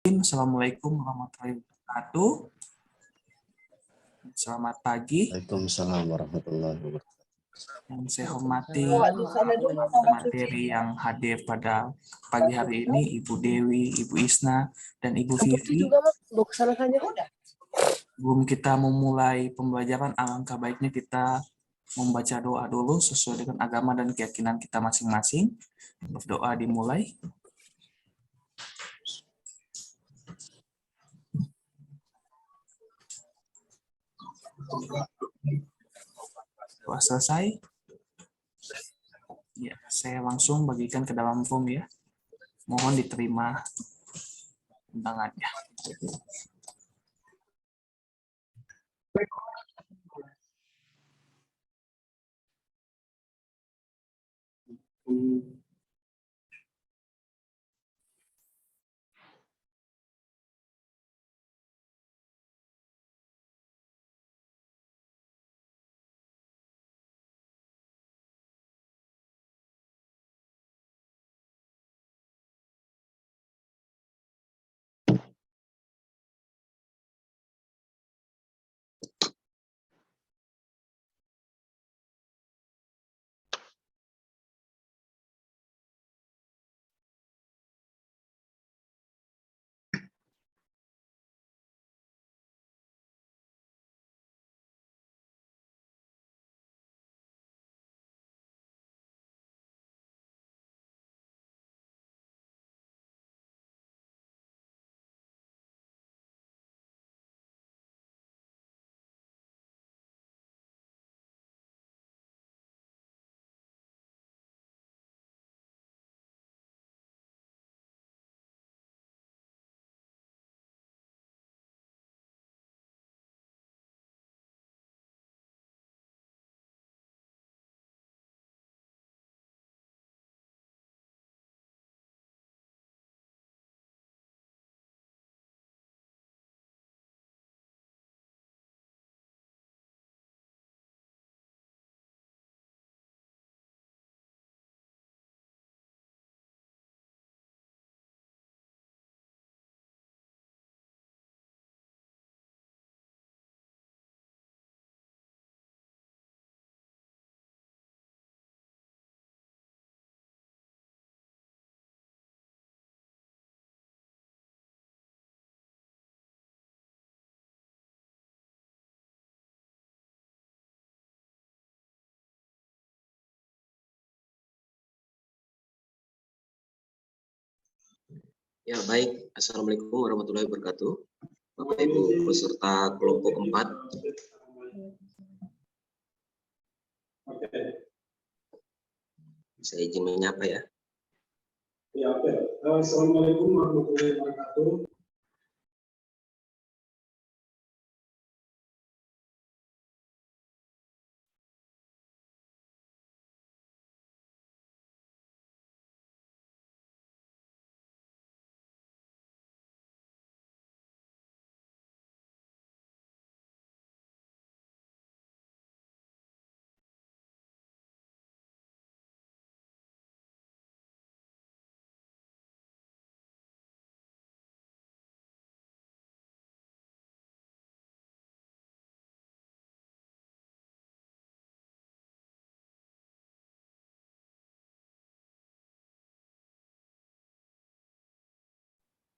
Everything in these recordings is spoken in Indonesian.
Assalamualaikum warahmatullahi wabarakatuh. Selamat pagi. Waalaikumsalam warahmatullahi wabarakatuh. Yang saya hormati materi yang hadir pada pagi hari ini, Ibu Dewi, Ibu Isna, dan Ibu Vivi. Sebelum kita memulai pembelajaran, alangkah baiknya kita membaca doa dulu sesuai dengan agama dan keyakinan kita masing-masing. Berdoa dimulai. Doa selesai. Ya, saya langsung bagikan ke dalam form ya. Mohon diterima undangannya. Ya, baik. Assalamualaikum warahmatullahi wabarakatuh. Bapak Ibu peserta kelompok 4. Saya izin menyapa ya. Ya, oke. Assalamualaikum warahmatullahi wabarakatuh.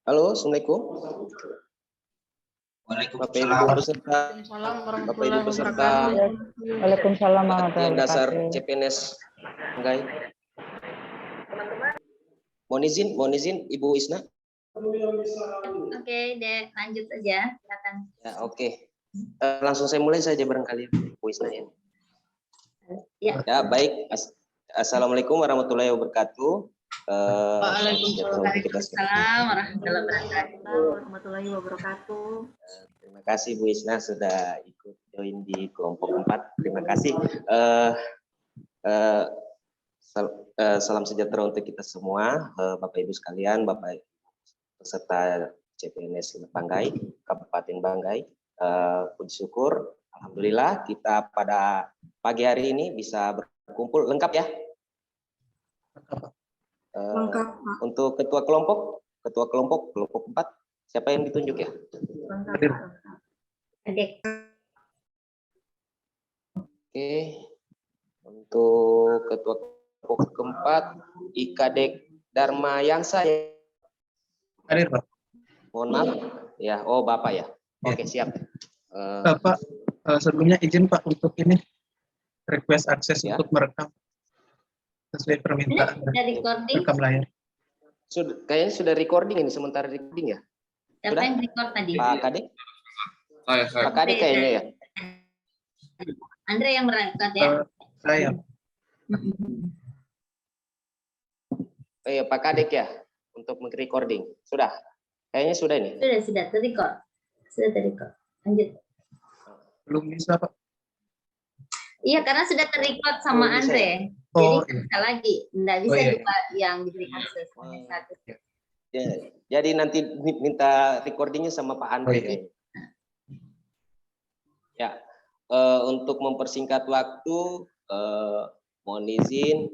Halo, Assalamualaikum. Waalaikumsalam. Bapak Ibu peserta Waalaikumsalam latihan dasar warahmatullahi wabarakatuh. CPNS Banggai. Mohon izin Ibu Isna. Oke, Dek, lanjut aja. Silakan. Ya, oke. Langsung saya mulai saja barangkali Bu Isna ya. Ya. Ya, baik. Assalamualaikum warahmatullahi wabarakatuh. Waalaikumsalam warahmatullahi wabarakatuh. Terima kasih Bu Isna sudah ikut join di kelompok 4. Terima kasih. Salam sejahtera untuk kita semua, Bapak Ibu sekalian, Bapak Ibu peserta CPNS Banggai, Kabupaten Banggai. Puji syukur, alhamdulillah kita pada pagi hari ini bisa berkumpul lengkap ya. Lengkap, Pak. Untuk ketua kelompok 4 Siapa yang ditunjuk ya? Adik. Oke. Untuk ketua kelompok keempat, Ikadek Dharma Yangsa. Hadir, Pak. Mohon maaf. Ya, oh Bapak ya. Oke, siap. Bapak, sebelumnya izin Pak untuk ini request akses Ya. untuk merekam sesuai permintaan Sudah recording? rekam layar. Kayaknya sudah recording ini, sementara recording ya. Siapa Sudah? yang record tadi? Pak Kadek? Saya. Pak Kadek kayaknya ya. Andre yang berangkat ya? Saya. Pak Kadek ya, untuk recording. Sudah? Kayaknya sudah ini. Sudah terrecord. Sudah terrecord. Lanjut. Belum bisa Pak. Iya, karena sudah terrecord sama Oh, bisa Andre. Oh, Jadi bisa lagi. Nggak bisa Oh, iya. juga yang diberi akses. Hanya satu. Ya, jadi nanti minta recordingnya sama Pak Andre. Oh, iya. kayaknya. Ya, untuk mempersingkat waktu, mohon izin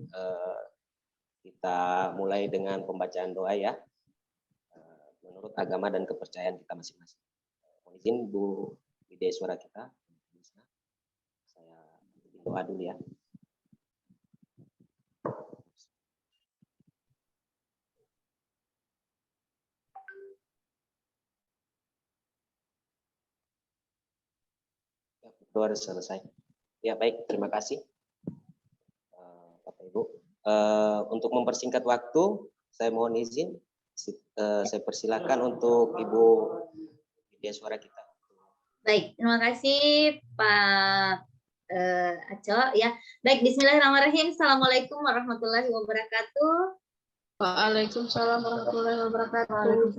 kita mulai dengan pembacaan doa ya, menurut agama dan kepercayaan kita masing-masing. Mohon izin Bu Widya Suara kita, saya bikin doa dulu ya. Ya, doa sudah selesai. Ya baik, terima kasih Bapak Ibu. Untuk mempersingkat waktu, saya mohon izin, saya persilakan untuk Ibu Widya Suara kita. Baik, terima kasih Pak Aco ya. Baik, bismillahirrahmanirrahim. Assalamualaikum warahmatullahi wabarakatuh. Waalaikumsalam warahmatullahi wabarakatuh.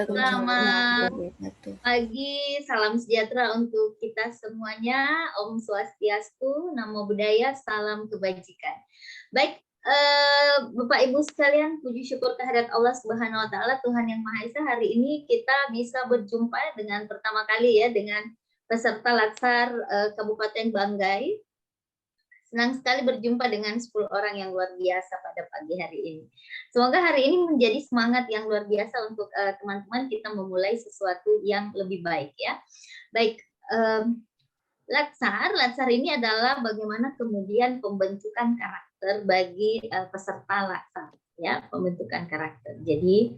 Selamat pagi, salam sejahtera untuk kita semuanya. Om Swastiastu, Namo Buddhaya, salam kebajikan. Baik, Bapak Ibu sekalian, puji syukur kehadirat Allah Subhanahu wa taala, Tuhan yang Maha Esa. Hari ini kita bisa berjumpa dengan pertama kali ya dengan peserta Latsar Kabupaten Banggai. Senang sekali berjumpa dengan 10 orang yang luar biasa pada pagi hari ini. Semoga hari ini menjadi semangat yang luar biasa untuk teman-teman kita memulai sesuatu yang lebih baik ya. Baik, Latsar ini adalah bagaimana kemudian pembentukan karakter bagi peserta Latsar ya, pembentukan karakter. Jadi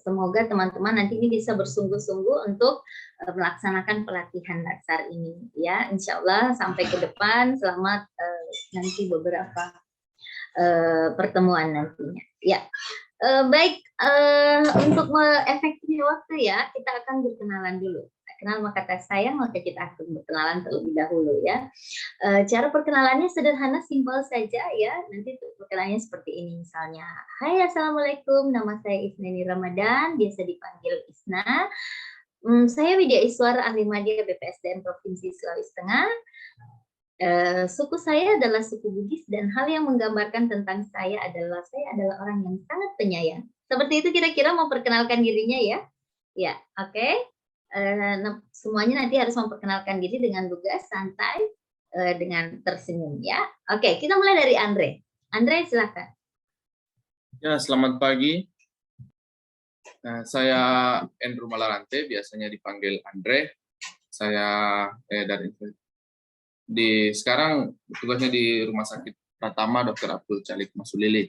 semoga teman-teman nanti ini bisa bersungguh-sungguh untuk melaksanakan pelatihan Latsar ini ya, insya Allah sampai ke depan selamat nanti beberapa pertemuan nantinya ya. Baik, untuk efektifnya waktu ya, kita akan berkenalan dulu. Kenal maka kata sayang, maka kita akan berkenalan terlebih dahulu ya. Cara perkenalannya sederhana, simpel saja ya. Nanti perkenalannya seperti ini misalnya. Hai, assalamualaikum, nama saya Isnani Ramadan, biasa dipanggil Isna. Saya Widya Iswara, ahli media BPSDM Provinsi Sulawesi Tengah. Suku saya adalah suku Bugis dan hal yang menggambarkan tentang saya adalah orang yang sangat penyayang. Seperti itu kira-kira memperkenalkan dirinya ya. Ya, oke. Semuanya nanti harus memperkenalkan diri dengan lugas, santai, dengan tersenyum ya. Oke, kita mulai dari Andre. Andre, silakan. Ya, selamat pagi. Nah, saya Andrew Malarante, biasanya dipanggil Andre. Saya sekarang tugasnya di Rumah Sakit Pratama Dr. Abdul Chalik Masulili.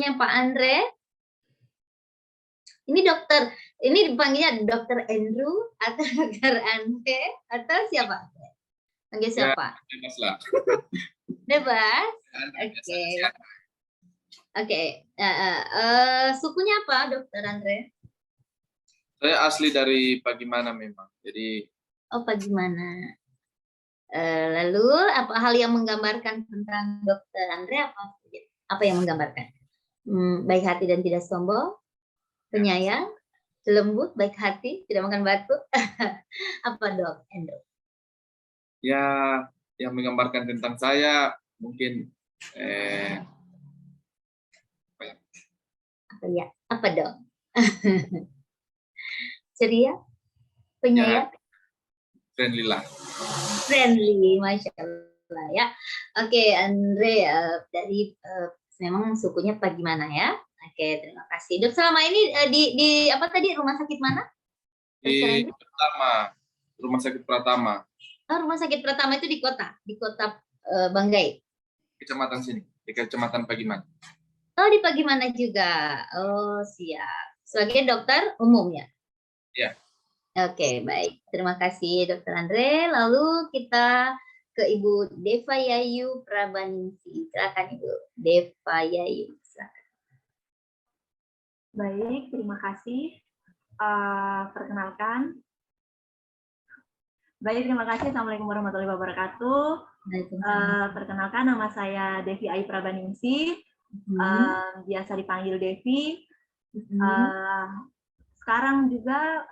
Pak Andre, ini dokter, ini dipanggilnya Dokter Andrew atau Dokter Andre atau siapa? Panggil siapa? Ya, bebas lah. Bebas. Oke. Oke. Sukunya apa, Dokter Andre? Saya asli dari Pagimana memang. Jadi. Oh, Pagimana. Lalu apa hal yang menggambarkan tentang Dokter Andre apa? Apa yang menggambarkan? Baik hati dan tidak sombong, penyayang, lembut, baik hati, tidak makan batu. Apa Dok, Andrew? Ya, yang menggambarkan tentang saya mungkin apa Dok? Ceria, penyayang, friendly lah. Friendly, masya Allah ya. Oke, Andre, dari memang sukunya bagaimana ya? Oke, terima kasih. Dok, selama ini di apa tadi, rumah sakit mana? Di Rumah Sakit Pratama, Oh, rumah sakit Pratama itu di kota Banggai. kecamatan sini, di Kecamatan Pagiman. Oh, di Pagimanah juga. Oh, siap. Sebagai dokter umum ya? Iya. Oke, baik. Terima kasih, Dokter Andre. Lalu kita ke Ibu Deva Yayu Prabaningsi. Silakan Ibu Deva Yayu. Silakan. Baik, terima kasih. Perkenalkan. Baik, terima kasih. Assalamualaikum warahmatullahi wabarakatuh. Perkenalkan, nama saya Devi Ayu Prabaningsi. Biasa dipanggil Devi. Sekarang juga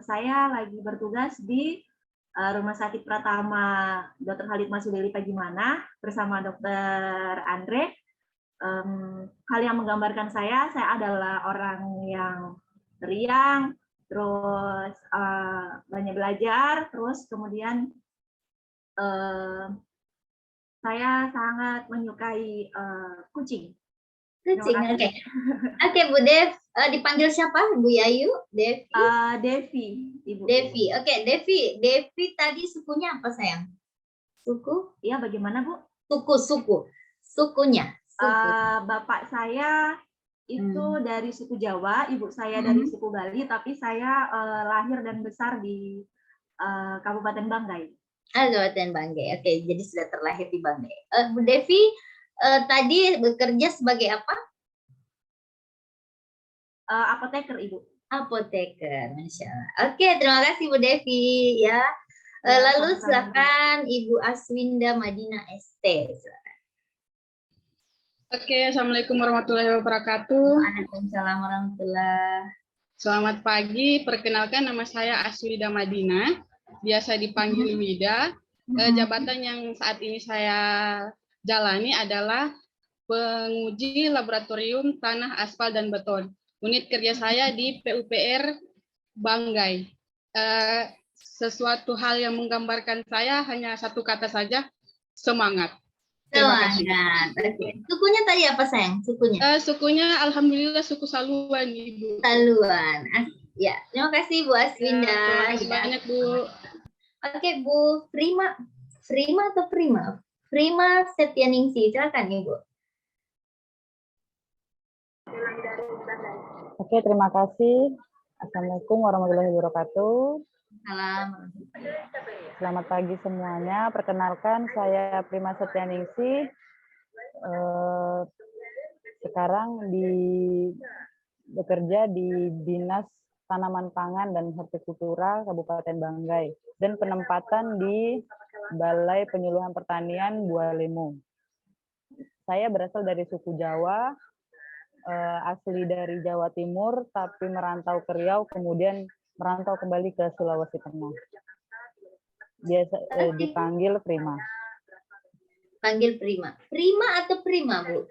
saya lagi bertugas di Rumah Sakit Pratama Dr. Khalid Masudeli Pagimanah bersama Dokter Andre. Hal yang menggambarkan saya adalah orang yang riang, terus banyak belajar, terus kemudian saya sangat menyukai kucing. Kucing, oke. Oke, Bu Dev, dipanggil siapa? Bu Yayu? Devi? Devi, Ibu. Devi, oke. Devi tadi sukunya apa, sayang? Suku? Iya, bagaimana, Bu? Sukunya. Bapak saya itu dari suku Jawa, ibu saya dari suku Bali, tapi saya lahir dan besar di Kabupaten Banggai. Kabupaten Banggai, oke. Jadi sudah terlahir di Banggai. Bu Devi tadi bekerja sebagai apa? Apoteker, Ibu. Apoteker, Masya Allah. Oke, terima kasih Bu Devi ya. Lalu silakan Ibu Aswinda Madinah ST. Silakan. Oke, Assalamualaikum warahmatullahi wabarakatuh. Waalaikumsalam warahmatullahi. Selamat pagi, perkenalkan nama saya Aswida Madinah, biasa dipanggil Wida. Jabatan yang saat ini saya jalani adalah penguji laboratorium tanah, aspal, dan beton. Unit kerja saya di PUPR Banggai. Sesuatu hal yang menggambarkan saya hanya satu kata saja, semangat. Terima kasih. Oke. Sukunya tadi apa, sayang? Sukunya alhamdulillah suku Saluan, Ibu. Saluan. Ya, terima kasih Bu Aswinda. Terima kasih banyak, Bu. Oke, Bu Prima. Prima Setianingsi, silakan Ibu. Oke, terima kasih. Assalamualaikum warahmatullahi wabarakatuh. Salam. Selamat pagi semuanya. Perkenalkan, saya Prima Setianingsi. Sekarang bekerja di Dinas Tanaman Pangan dan Hortikultura Kabupaten Banggai dan penempatan di Balai Penyuluhan Pertanian Bualemo. Saya berasal dari suku Jawa, asli dari Jawa Timur, tapi merantau ke Riau, kemudian merantau kembali ke Sulawesi Tengah. Biasa dipanggil Prima. Panggil Prima. Prima atau Prima, Bu?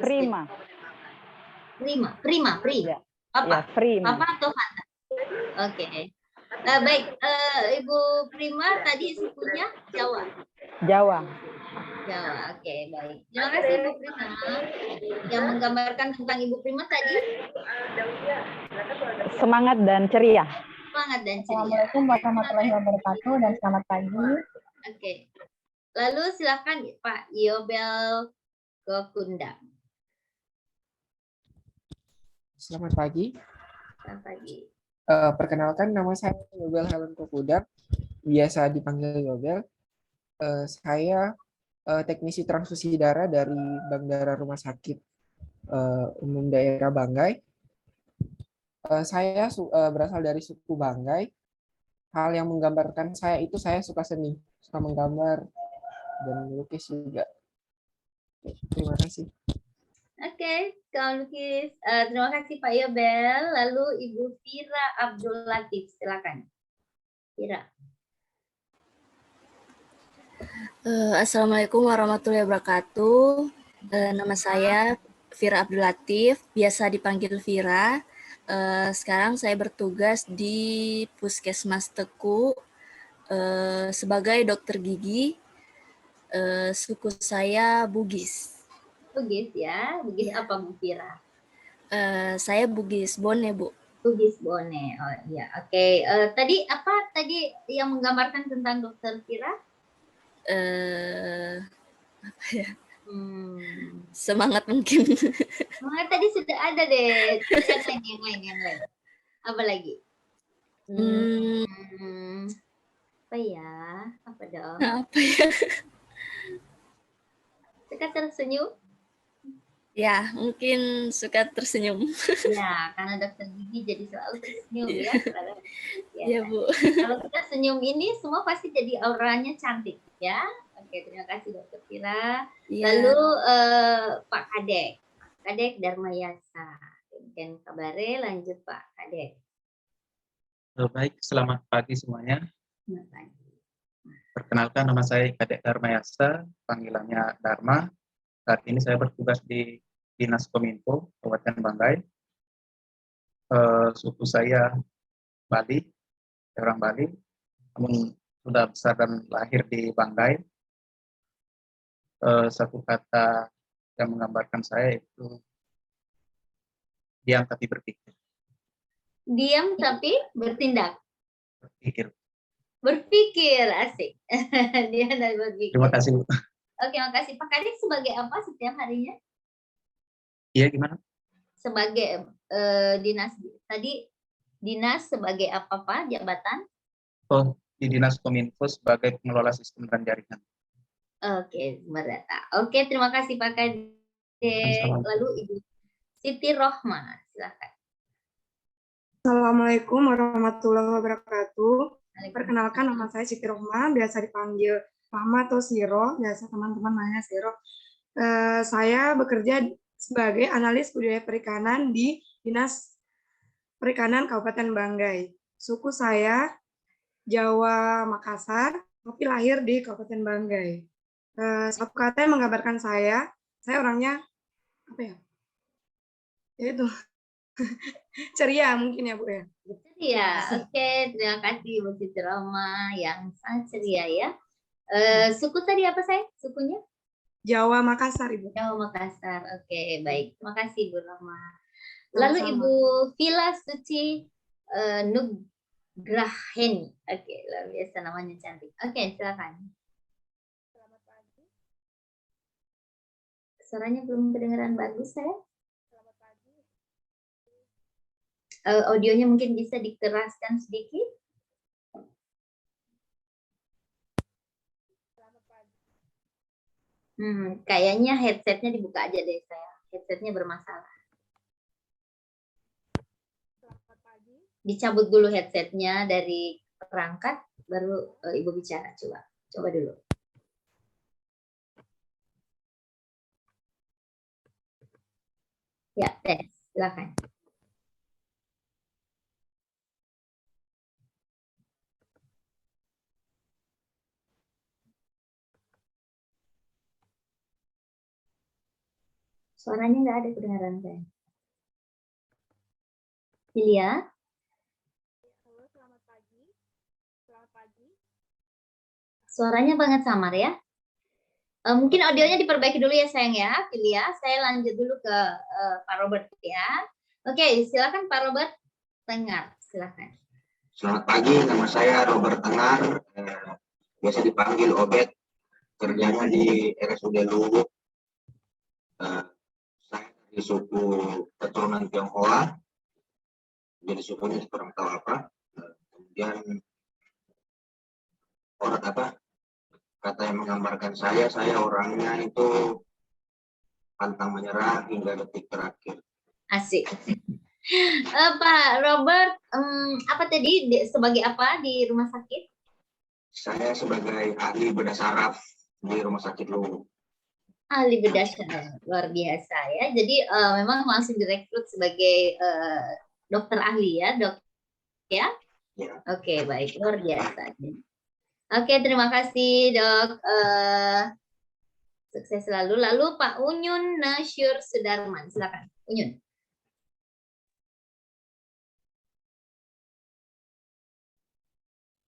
Prima. Prima. Ya. Apa? Ya, Prima. Papa atau Fanta? Oke. Baik, Ibu Prima tadi sukunya Jawa. Jawa. Oke, baik. Terima kasih Ibu Prima. Yang menggambarkan tentang Ibu Prima tadi? Semangat dan ceria. Semangat dan ceria. Assalamualaikum warahmatullahi wabarakatuh dan selamat pagi. Oke. Lalu silakan Pak Yobel Gokunda. Selamat pagi. Selamat pagi. Perkenalkan, nama saya Yobel Helen Kokudang, biasa dipanggil Yobel. Saya teknisi transfusi darah dari Bangdara Rumah Sakit Umum Daerah Banggai. Saya berasal dari suku Banggai. Hal yang menggambarkan saya itu saya suka seni, suka menggambar dan melukis juga. Terima kasih. Oke, Kak Lukis. Terima kasih Pak Yobel. Lalu Ibu Fira Abdul Latif, silakan. Fira. Assalamualaikum warahmatullahi wabarakatuh. Nama saya Fira Abdul Latif, biasa dipanggil Fira. Sekarang saya bertugas di Puskesmas Teku sebagai dokter gigi. Suku saya Bugis. Bugis ya. Bugis apa Bu Fira? Saya Bugis Bone, Bu. Bugis Bone. Oh iya, oke. Tadi apa tadi yang menggambarkan tentang Dokter Fira? Apa ya? Semangat mungkin. Semangat tadi sudah ada deh. Yang lain. Apa lagi? Apa ya? Apa dong? Apa ya? Suka tersenyum? Ya, mungkin suka tersenyum. Ya, karena dokter gigi jadi selalu tersenyum ya. Iya, Bu. Kalau kita senyum ini semua pasti jadi auranya cantik ya. Oke, terima kasih Dokter Fira. Ya. Lalu Pak Kadek Darmayasa. Dan kabare lanjut Pak Kadek. Baik, selamat pagi semuanya. Selamat pagi. Perkenalkan, nama saya Kadek Darmayasa, panggilannya Dharma. Saat ini saya bertugas di Dinas Kominfo Kabupaten Banggai. Suku saya Bali, orang Bali, namun sudah besar dan lahir di Banggai. Satu kata yang menggambarkan saya itu diam tapi berpikir. Diam tapi bertindak. Berpikir. Asik. Dia dari berpikir. Terima kasih, Bu. Oke, makasih. Pak Kadek sebagai apa setiap harinya? Iya, gimana? Sebagai dinas tadi dinas sebagai apa Pak jabatan? Oh, di Dinas Kominfo sebagai pengelola sistem dan jaringan. Oke, berdata. Oke, terima kasih Pak Kadek. Lalu Ibu Siti Rohma, silakan. Assalamualaikum warahmatullahi wabarakatuh. Perkenalkan, nama saya Siti Rohma, biasa dipanggil Rahma atau Siro, biasa teman-teman namanya Siro. Saya bekerja sebagai analis budidaya perikanan di Dinas Perikanan Kabupaten Banggai. Suku saya Jawa Makassar, tapi lahir di Kabupaten Banggai. Satu kata yang menggambarkan saya orangnya apa ya? Yaitu ceria mungkin ya Bu ya. Ceria, oke, terima kasih Bu Siti Rohma yang sangat ceria ya. Suku tadi apa saya? Sukunya? Jawa Makassar, Ibu. Jawa Makassar. Oke, baik. Terima kasih Bu Rohma. Lalu Ibu Vila Suci Nugraheni. Oke, luar biasa namanya cantik. Oke, silakan. Selamat pagi. Suaranya belum kedengaran bagus saya. Selamat pagi. Audionya mungkin bisa dikeraskan sedikit. Kayaknya headsetnya dibuka aja deh saya. Headsetnya bermasalah. Selamat pagi. Dicabut dulu headsetnya dari perangkat, baru Ibu bicara. Coba dulu. Ya, tes. Silakan. Suaranya nggak ada kedengaran saya. Ilya? Halo, selamat pagi. Selamat pagi. Suaranya banget samar ya. Mungkin audionya diperbaiki dulu ya sayang ya, Ilya. Saya lanjut dulu ke Pak Robert ya. Oke, silakan Pak Robert. Tengah, silakan. Selamat pagi, nama saya Robert Tengar. Biasa dipanggil Obet. Kerjanya di RSUD Luwu. Saya dari suku keturunan Tionghoa. Jadi sukunya kurang tahu apa. Kemudian orang apa? Kata yang menggambarkan saya orangnya itu pantang menyerah hingga detik terakhir. Asik. Pak Robert, apa tadi sebagai apa di rumah sakit? Saya sebagai ahli bedah saraf di rumah sakit Luwu. Ahli bedah saraf, luar biasa ya. Jadi memang langsung direkrut sebagai dokter ahli ya, dok ya? Ya. Oke, baik, luar biasa. Oke, terima kasih dok. Sukses selalu. Lalu Pak Unyun Nasyur Sudarman, silakan. Unyun.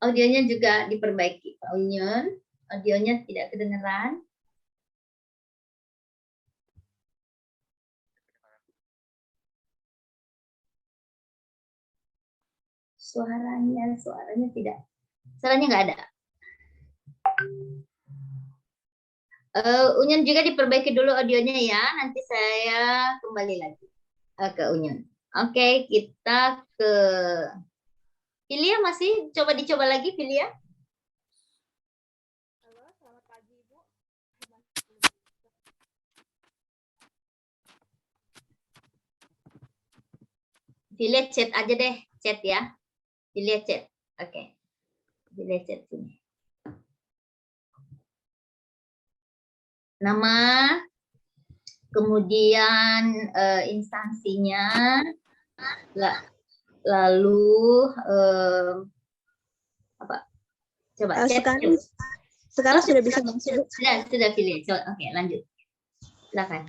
Audionya juga diperbaiki, Pak Unyun. Audionya tidak kedengeran. Suaranya tidak. Suaranya nggak ada. Unyun juga diperbaiki dulu audionya ya. Nanti saya kembali lagi ke Unyun. Oke, kita ke Filia, masih dicoba lagi Filia. Halo, selamat pagi Ibu. Filia chat aja deh, chat ya. Filia chat. Oke. Filia chat sini. Nama, kemudian instansinya, lalu apa? Coba chat. Sekarang sudah bisa masuk. Sudah Filia. Oke, lanjut. Silakan.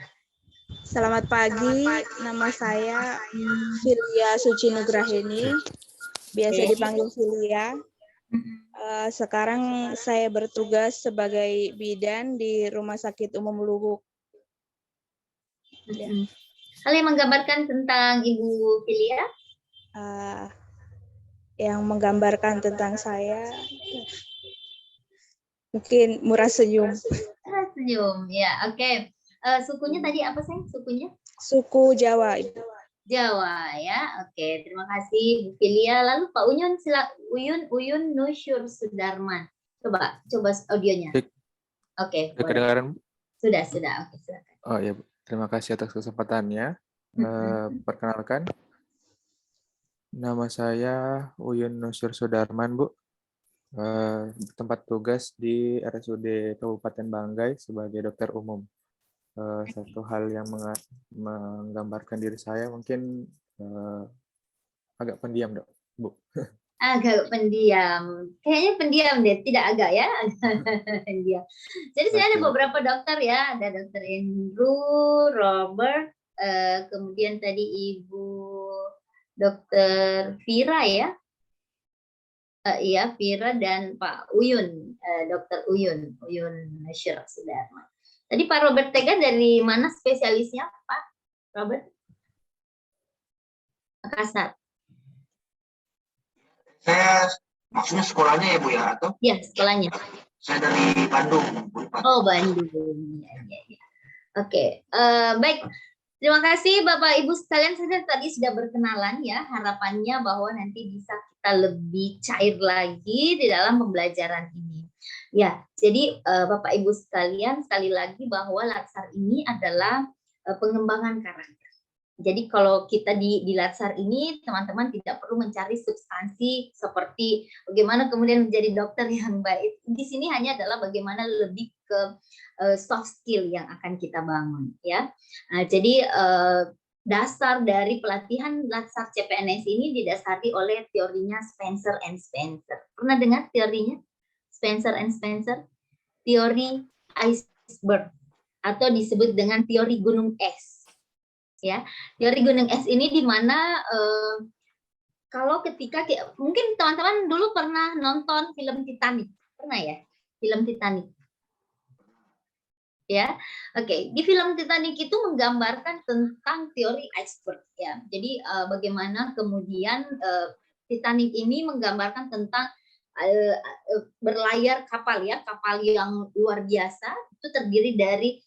Selamat pagi, nama saya Filia Suci Nugraheni, biasa dipanggil Filia. Sekarang saya bertugas sebagai bidan di Rumah Sakit Umum Luhuk. Ya. Hal yang menggambarkan tentang Ibu Filia? Yang menggambarkan tentang saya, mungkin murah senyum. Murah senyum, ya, oke. Sukunya tadi apa sih sukunya? Suku Jawa, Ibu. Jawa ya, oke. Terima kasih Bu Filia. Lalu Pak Unyun, Uyun Nusyur Sudarman. Coba audionya. Oke. Kedengaran? Sudah. Oke, silakan. Oh ya, terima kasih atas kesempatannya. Perkenalkan, nama saya Uyun Nusyur Sudarman, Bu. Tempat tugas di RSUD Kabupaten Banggai sebagai dokter umum. Satu hal yang menggambarkan diri saya mungkin agak pendiam, Dok, Bu. Agak pendiam. Kayaknya pendiam deh, tidak agak ya. Pendiam. Jadi sini ada beberapa dokter ya, ada Dokter Andrew, Robert, kemudian tadi Ibu Dokter Vira ya. Iya, Vira dan Pak Uyun, Dokter Uyun Nusyur Sudarman. Tadi Pak Robert Tega dari mana spesialisnya, Pak Robert? Makassar. Saya maksudnya sekolahnya ya Bu ya atau? Ya, sekolahnya. Saya dari Bandung. Oh, Bandung. Ya. Oke, baik. Terima kasih Bapak Ibu sekalian, saya tadi sudah berkenalan ya, harapannya bahwa nanti bisa kita lebih cair lagi di dalam pembelajaran ini. Ya, jadi Bapak Ibu sekalian, sekali lagi bahwa Latsar ini adalah pengembangan karakter. Jadi kalau kita di Latsar ini, teman-teman tidak perlu mencari substansi seperti bagaimana kemudian menjadi dokter yang baik. Di sini hanya adalah bagaimana lebih ke soft skill yang akan kita bangun, ya. Jadi dasar dari pelatihan Latsar CPNS ini didasari oleh teorinya Spencer and Spencer. Pernah dengar teorinya Spencer and Spencer? Teori iceberg atau disebut dengan teori gunung es. Ya, teori gunung es ini di mana kalau ketika mungkin teman-teman dulu pernah nonton film Titanic, pernah ya? Film Titanic. Ya, oke. Di film Titanic itu menggambarkan tentang teori iceberg ya. Jadi bagaimana kemudian Titanic ini menggambarkan tentang berlayar kapal ya, kapal yang luar biasa. Itu terdiri dari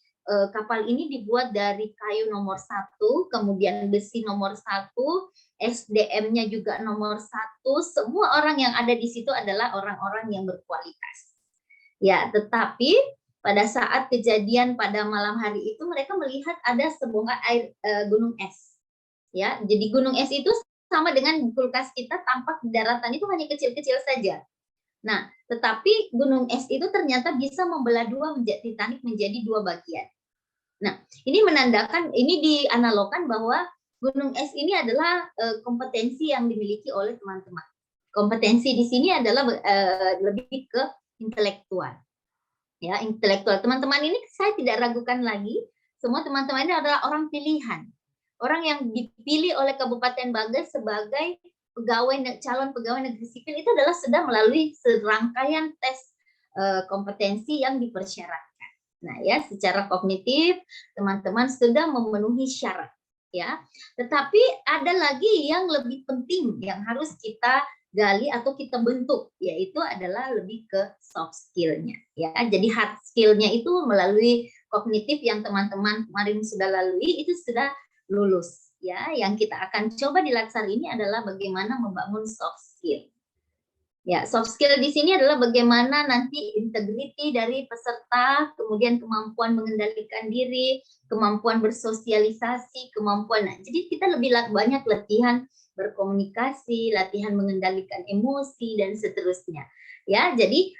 kapal ini dibuat dari kayu nomor 1, kemudian besi nomor 1, SDM-nya juga nomor 1. Semua orang yang ada di situ adalah orang-orang yang berkualitas. Ya, tetapi pada saat kejadian pada malam hari itu mereka melihat ada sebuah gunung es. Ya, jadi gunung es itu sama dengan kulkas kita, tampak di daratan itu hanya kecil-kecil saja. Nah, tetapi gunung es itu ternyata bisa membelah Titanic menjadi 2 bagian. Nah, ini menandakan, ini dianalogkan bahwa gunung es ini adalah kompetensi yang dimiliki oleh teman-teman. Kompetensi di sini adalah lebih ke intelektual. Ya, intelektual. Teman-teman ini saya tidak ragukan lagi, semua teman-teman ini adalah orang pilihan. Orang yang dipilih oleh Kabupaten Banggai sebagai calon pegawai negeri sipil itu adalah sudah melalui serangkaian tes kompetensi yang dipersyaratkan. Nah, ya, secara kognitif teman-teman sudah memenuhi syarat, ya. Tetapi ada lagi yang lebih penting yang harus kita gali atau kita bentuk, yaitu adalah lebih ke soft skill-nya, ya. Jadi hard skill-nya itu melalui kognitif yang teman-teman kemarin sudah lalui itu sudah lulus, ya. Yang kita akan coba di Latsar ini adalah bagaimana membangun soft skill. Ya, soft skill di sini adalah bagaimana nanti integriti dari peserta, kemudian kemampuan mengendalikan diri, kemampuan bersosialisasi, kemampuan. Nah, jadi kita lebih banyak latihan berkomunikasi, latihan mengendalikan emosi dan seterusnya. Ya, jadi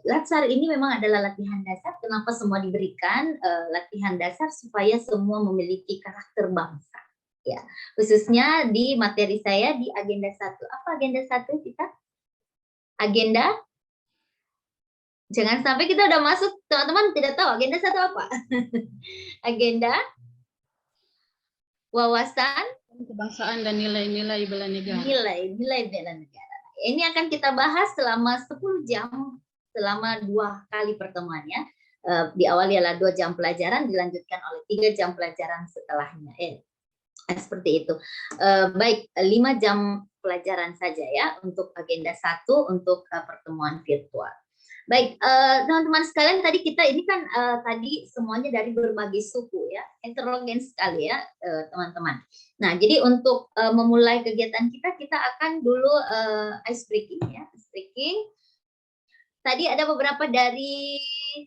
Latsar ini memang adalah latihan dasar. Kenapa semua diberikan latihan dasar supaya semua memiliki karakter bangsa. Ya, khususnya di materi saya di agenda 1. Apa agenda 1 kita? Agenda? Jangan sampai kita udah masuk, teman-teman tidak tahu agenda 1 apa. Agenda wawasan kebangsaan dan nilai-nilai bela negara. Nilai bela negara. Ini akan kita bahas selama 10 jam, selama 2 kali pertemuannya. Diawali adalah 2 jam pelajaran, dilanjutkan oleh 3 jam pelajaran setelahnya. Seperti itu. Baik, 5 jam pelajaran saja ya untuk agenda 1 untuk pertemuan virtual. Baik, teman-teman sekalian, tadi kita ini kan tadi semuanya dari berbagai suku ya, heterogen sekali ya teman-teman. Nah, jadi untuk memulai kegiatan kita akan dulu ice breaking ya, ice breaking. Tadi ada beberapa dari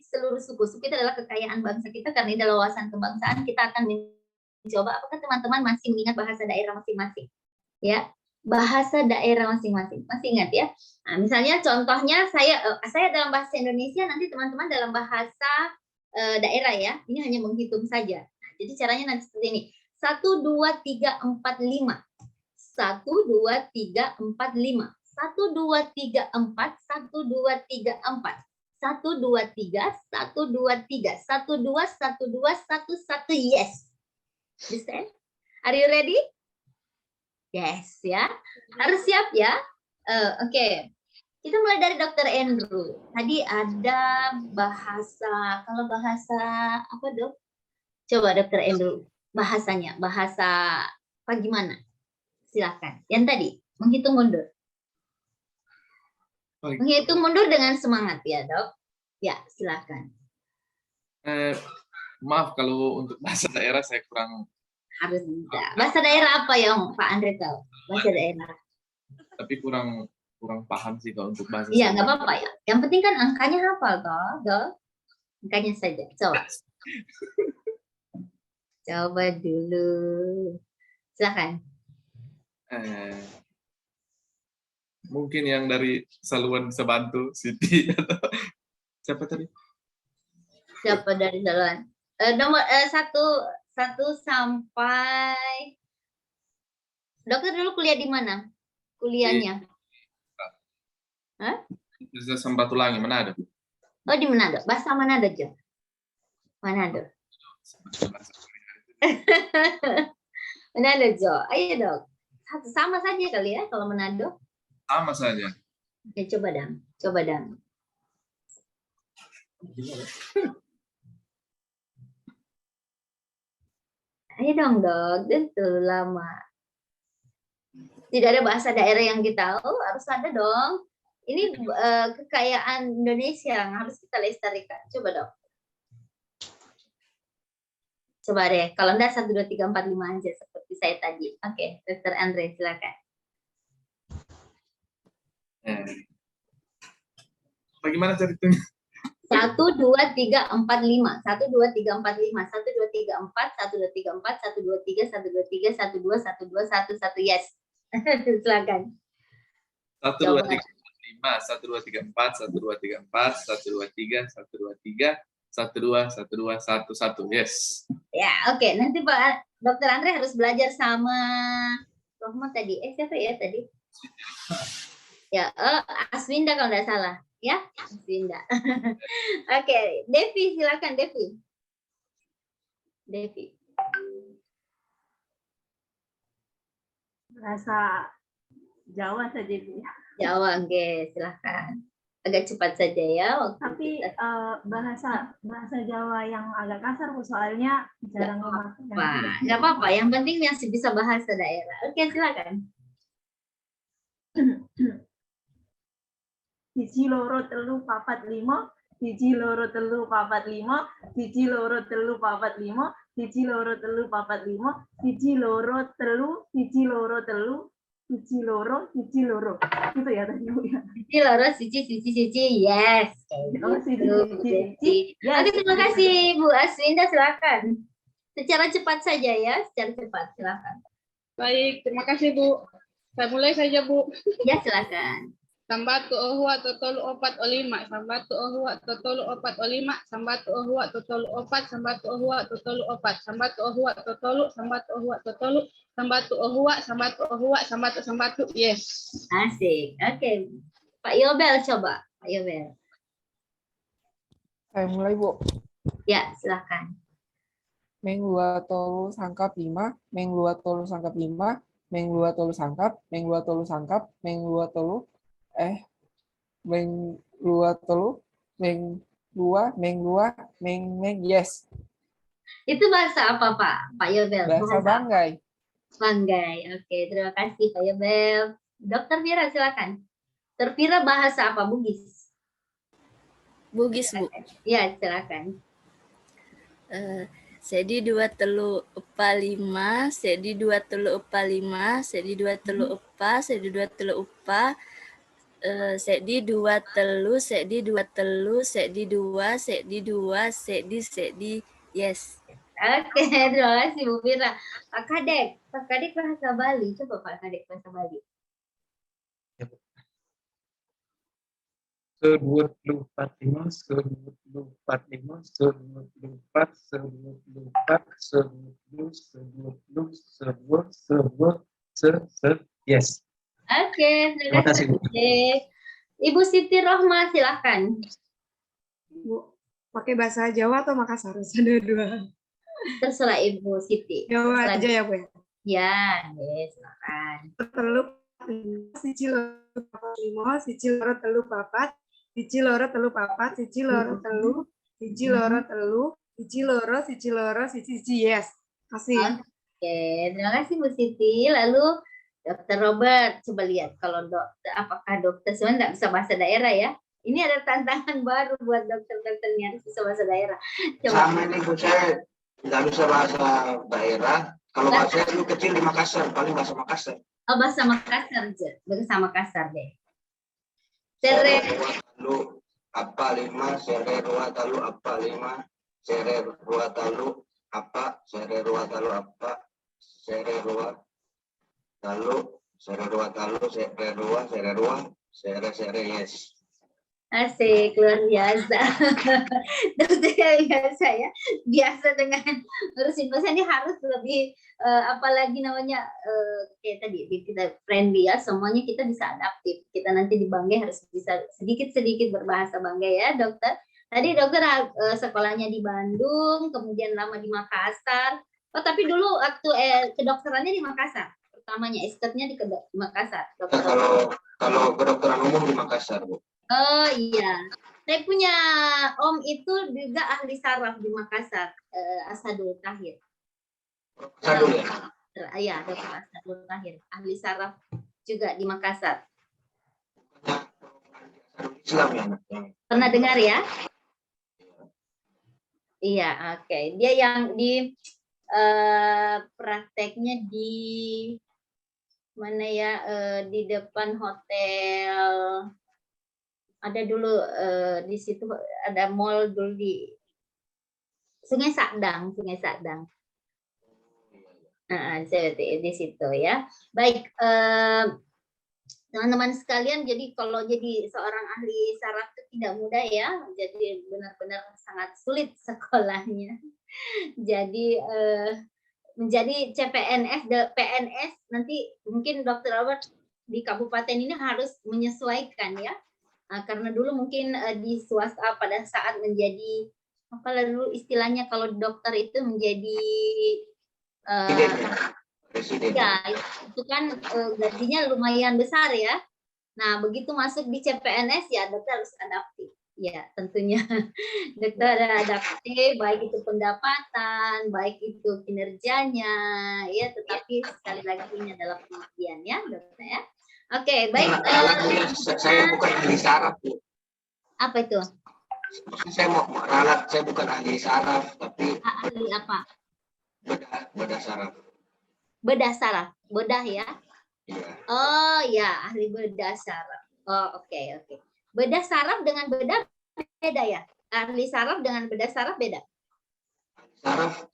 seluruh suku. Suku itu adalah kekayaan bangsa kita karena ini adalah wawasan kebangsaan. Kita akan mencoba, apakah teman-teman masih mengingat bahasa daerah masing-masing? Ya, bahasa daerah masing-masing. Masih ingat ya? Nah, misalnya contohnya saya dalam bahasa Indonesia, nanti teman-teman dalam bahasa daerah ya. Ini hanya menghitung saja. Nah, jadi caranya nanti seperti ini. 1, 2, 3, 4, 5. 1, 2, 3, 4, 5. 1, 2, 3, 4. 1, 2, 3, 4. 1, 2, 3. 1, 2, 3. 1, 2, 1, 2, 1, 1. Yes. Understand? Are you ready? Yes, ya. Harus siap ya. Oke. Kita mulai dari Dr. Andrew. Tadi ada bahasa, kalau bahasa apa dok? Coba Dr. Andrew, bahasanya, bahasa apa gimana? Silakan. Yang tadi, menghitung mundur. Menghitung mundur dengan semangat ya dok. Ya, silakan. Maaf kalau untuk bahasa daerah saya kurang. Harus bisa. Bahasa daerah apa yang Pak Andre tahu? Bahasa daerah. Tapi kurang paham sih kalau untuk bahasa. Iya, nggak apa-apa ya. Yang penting kan angkanya hafal toh, dok. Angkanya saja. Coba. Coba dulu. Silakan. Mungkin yang dari Saluan bisa bantu, Siti. Siapa tadi? Siapa dari Saluan? Nomor 1 sampai. Dokter dulu kuliah di mana? Kuliahnya? Hah? Bisa Samratulangi, Manado. Oh, di Manado. Bahasa Manado aja. Manado. Manado, Jo. Ayo, Dok. Sama saja kali ya kalau Manado. Sama saja. Oke, coba dong. Coba dong. Ayo dong, Dok. Itu lama. Tidak ada bahasa daerah yang kita tahu, harus ada dong. Ini kekayaan Indonesia yang harus kita lestarikan. Coba dong. Coba deh. Kalau enggak 1, 2, 3, 4, 5 aja seperti saya tadi. Oke, Dr. Andre silakan. Bagaimana ceritanya? 1, 2, 3, 4, 5. 1, 2, 3, 4, 5. 1, 2, 3, 4. 1, 2, 3, 4. 1, 2, 3. 1, 2, 3. 1, 2, 1, 2, 1, 1. Yes. Silakan. 1, 2, 3, 4, 5. 1, 2, 3, 4. 1, 2, 3, 4. 1, 2, 3. 1, 2, 3. 1, 2, 1, 2, 1, 1. Yes. Ya, oke. Nanti Pak Dr. Andre harus belajar sama Rohmat tadi. Siapa ya tadi? Ya, Aswinda kalau nggak salah. Ya, Aswinda. Oke, Devi silakan Devi. Devi. Bahasa Jawa saja Bu. Jawa, oke, silakan. agak cepat saja ya. Tapi bahasa Jawa yang agak kasar Bu, soalnya jarang memakai. Nggak apa-apa, yang penting masih bisa bahasa daerah. Oke, silakan. Siji loro telu papat lima, siji loro telu papat lima, siji loro telu papat lima, siji loro telu papat lima, siji loro telu, siji loro telu, siji loro, siji loro. Itu ya tadi Bu ya. Siji loro, siji, yes. Oh, siji. Oke, terima kasih Bu Aswinda, silakan. Secara cepat saja ya, secara cepat silakan. Baik, terima kasih Bu. Saya mulai saja Bu. Ya, silakan. Sambatu ohua totolu opat olima, sambatu ohua totolu opat olima, sambatu ohua totolu opat, sambatu ohua totolu opat, sambatu ohua totolu, sambatu ohua totolu, sambatu ohua, sambatu, yes. Asik, oke. Pak Yobel coba, Pak Yobel. Saya mulai, Bu. Ya, silakan. Meng lua tolu sangkap 5, meng lua tolu sangkap 5, meng lua tolu sangkap, meng lua tolu sangkap, meng lua tolu, meng lua telu, meng lua, meng, yes. Itu bahasa apa Pak Yobel? Bahasa Banggai. Banggai, oke, terima kasih Pak Yobel. Dokter Fira silakan. Dokter Fira bahasa apa? Bugis? Bugis Bu. Ya, silakan. Sedi 2 telu 4 5, sedi 2 telu 4 5, sedi 2 telu 4, sedi 2 telu 4, sedi 2 telu, sedi 2 telu, sedi 2, sedi 2, sedi, yes. Oke, terima kasih Bu Fira. Pak Kadek bahasa Bali. Coba Pak Kadek bahasa Bali. Sebut lupat lima, sebut lupat lima, sebut lupat, sebut lupat, sebut, yes. Oke, Terima kasih Bu. Ibu Siti Rohma silakan. Bu, pakai bahasa Jawa atau Makassar? Dua-dua. Terserah Ibu Siti. Jawa aja ya Bu. Ya, silakan. Telu siji loro papat lima, siji loro telu papat, siji loro telu papat, siji loro telu, siji loro telu, siji loro, siji, yes. Kasih. Oke, terima kasih Bu Siti. Lalu Dokter Robert, coba lihat kalau dokter, apakah dokter sebenarnya nggak bisa bahasa daerah ya? Ini ada tantangan baru buat dokter-dokternya, harus bisa bahasa daerah. Coba. Sama ini Bu, saya nggak bisa bahasa daerah. Kalau bahasa dulu kecil di Makassar, paling bahasa Makassar. Oh, bahasa Makassar aja. Bahasa Makassar deh. Sere Lalu apa 5, sere rua talu apa 5, sere rua talu apa, sere rua talu apa, sere rua talu, sere rua talu, sere rua, sere, yes. Asik, luar biasa. Dokter biasa ya, biasa dengan ngurusin pasien ini harus lebih apalagi namanya kayak tadi kita friendly ya, semuanya kita bisa adaptif. Kita nanti di Banggai harus bisa sedikit-sedikit berbahasa Banggai ya dokter. Tadi dokter sekolahnya di Bandung, kemudian lama di Makassar. Oh tapi dulu waktu kedokterannya di Makassar. Pertamanya S-nya di Makassar. Dokter. Kalau kedokteran umum di Makassar Bu. Oh iya, saya punya Om itu juga ahli saraf di Makassar, Asadul Tahir. Asadul ya? Iya, Dokter Asadul Tahir, ahli saraf juga di Makassar. Islam ya? Pernah dengar ya? Iya, oke. Dia yang di prakteknya di mana ya? Di depan hotel. Ada dulu di situ ada mall dulu di Sungai Sadang. Di situ ya. Baik, teman-teman sekalian, jadi kalau jadi seorang ahli saraf itu tidak mudah ya. Jadi benar-benar sangat sulit sekolahnya. Jadi menjadi PNS nanti mungkin Dokter Robert di kabupaten ini harus menyesuaikan ya. Karena dulu mungkin di swasta pada saat menjadi apa dulu istilahnya kalau dokter itu menjadi Presiden. ya itu kan gajinya lumayan besar ya. Nah, begitu masuk di CPNS ya dokter harus adaptif. Ya, tentunya dokter ada adaptif, baik itu pendapatan, baik itu kinerjanya, ya. Tetapi sekali lagi ini adalah pengabdian ya, dokter ya. Oke, baik. Saya bukan ahli saraf, Bu. Apa itu? Saya mau ralat, saya bukan ahli saraf, tapi Ahli apa? bedah saraf. Bedah saraf, bedah ya. Iya. Oh ya, ahli bedah saraf. Oh, oke. Bedah saraf dengan bedah beda ya? Ahli saraf dengan bedah saraf beda? Saraf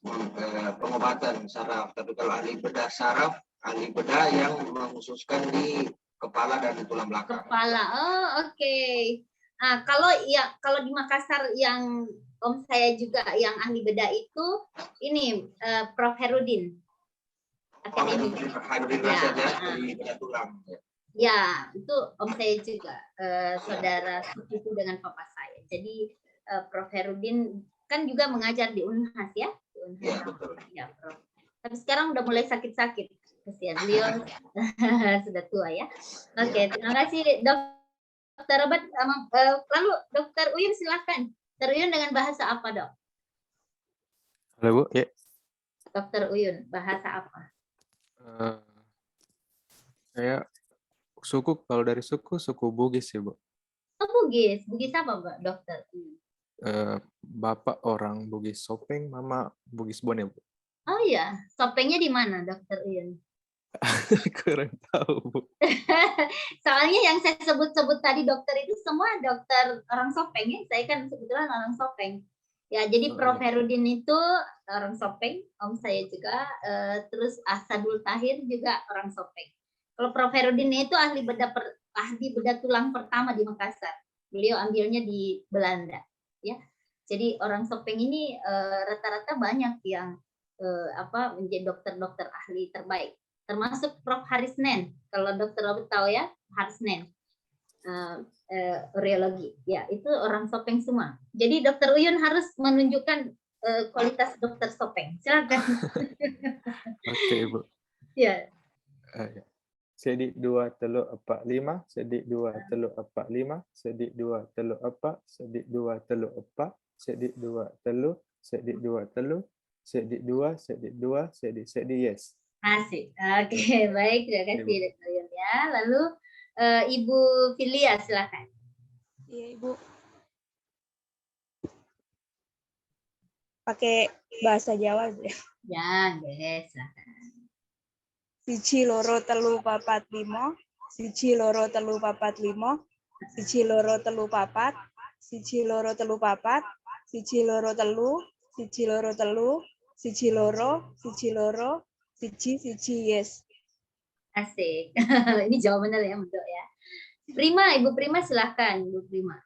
pengobatan saraf, tapi kalau ahli bedah saraf, ahli bedah yang mengkhususkan di kepala dan tulang belakang. Kepala. Oh, oke. Nah, kalau di Makassar yang om saya juga yang ahli bedah itu ini Prof Herudin. Herudin Rashad ya, ahli bedah tulang. Ya, itu om saya juga saudara sepupu dengan papa saya. Jadi Prof Herudin kan juga mengajar di Unhas ya, di Unhas. Ya, betul. Ya, Prof. Tapi sekarang udah mulai sakit-sakit. Kesian beliau sudah tua ya. Oke, terima kasih Dokter Robert. Lalu Dokter Uyun silakan. Dokter Uyun dengan bahasa apa, Dok? Halo Bu, ya. Dokter Uyun, bahasa apa? Saya suku, kalau dari suku Bugis ya Bu. Oh, Bugis. Bugis apa, Mbak, Dokter? Bapak orang Bugis Sopeng, mama Bugis Bone Bu. Oh ya, Sopengnya di mana, Dokter Uyun? Kurang tahu Bu. Soalnya yang saya sebut-sebut tadi dokter itu semua dokter orang Sopeng ya. Saya kan kebetulan orang Sopeng. Ya, jadi Prof Herudin itu orang Sopeng, om saya juga, terus Asadul Tahir juga orang Sopeng. Kalau Prof Herudin itu ahli bedah tulang pertama di Makassar. Beliau ambilnya di Belanda, ya. Jadi orang Sopeng ini rata-rata banyak yang menjadi dokter-dokter ahli terbaik. Termasuk Prof Harisnen, kalau Dokter Robert tahu ya, Harisnen, urologi, ya itu orang Sopeng semua. Jadi Dokter Uyun harus menunjukkan kualitas dokter Sopeng. Silakan. Oke Ibu. Ya. Sedik 2 teluk 4 5, sedik 2 teluk 4 5, sedik 2 teluk 4, sedik 2 teluk 4, sedik 2 teluk, sedik 2 teluk, sedik 2, sedik 2, sedik yes. Asik. Oke, baik. Terima kasih Dokter Uyun ya. Lalu Ibu Filia silakan. Iya, Ibu. Pakai bahasa Jawa, Bu. Ya, silakan. Siji loro telu papat limo, siji loro telu papat limo, siji loro telu papat, siji loro telu papat, siji loro telu, siji loro telu, siji loro, siji loro, siji yes. Asik. Ini jawabannya ya, Dok ya. Prima, Ibu Prima silakan, Ibu Prima.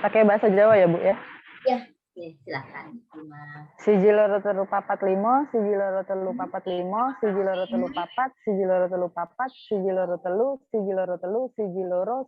Pakai bahasa Jawa ya, Bu ya? Ya, silakan. Prima. Siji loro telu papat limo, siji loro telu papat limo, siji loro telu papat, siji loro telu papat, siji loro telu, siji loro telu,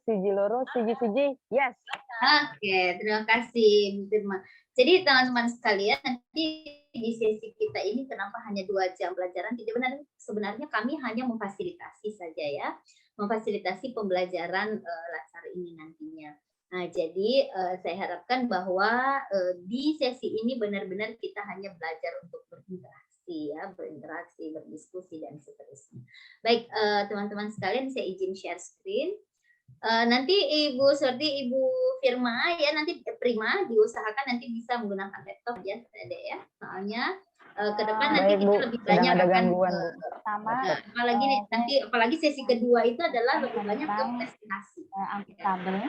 siji loro, siji, yes. Oke, terima kasih Bu Firma. Jadi teman-teman sekalian, nanti di sesi kita ini kenapa hanya 2 jam pelajaran? Tidak benar, sebenarnya kami hanya memfasilitasi saja ya, memfasilitasi pembelajaran latsar ini nantinya. Nah, jadi saya harapkan bahwa di sesi ini benar-benar kita hanya belajar untuk berinteraksi ya, berdiskusi dan seterusnya. Baik, teman-teman sekalian, saya izin share screen. Nanti Ibu seperti Ibu Firma ya, nanti Prima diusahakan nanti bisa menggunakan laptop ya, ya. Soalnya ke depan nanti Baik, kita Bu. lebih Sedang banyak ada akan gangguan, Bu. apalagi sesi kedua itu adalah lebih banyak ke prestasi.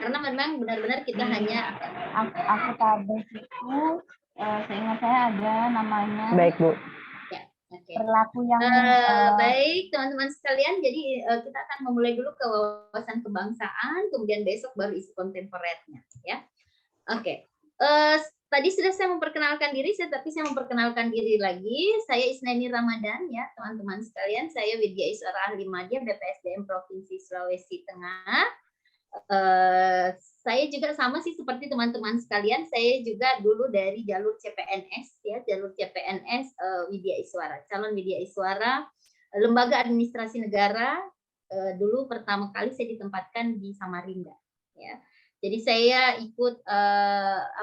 Karena memang benar-benar kita hanya Aku tabel itu seingat saya ada namanya. Baik, Bu. Okay. Perilaku yang baik teman-teman sekalian, jadi kita akan memulai dulu ke wawasan kebangsaan, kemudian besok baru isi kontemporernya ya. Oke. Tadi sudah saya memperkenalkan diri, tapi saya memperkenalkan diri lagi. Saya Isneni Ramadan ya teman-teman sekalian. Saya Widya Iswara Ahli Madya BPSDM Provinsi Sulawesi Tengah. Saya juga sama sih seperti teman-teman sekalian, saya juga dulu dari jalur CPNS ya, jalur CPNS Widya Iswara, calon Widya Iswara lembaga administrasi negara. Dulu pertama kali saya ditempatkan di Samarinda, ya. Jadi saya ikut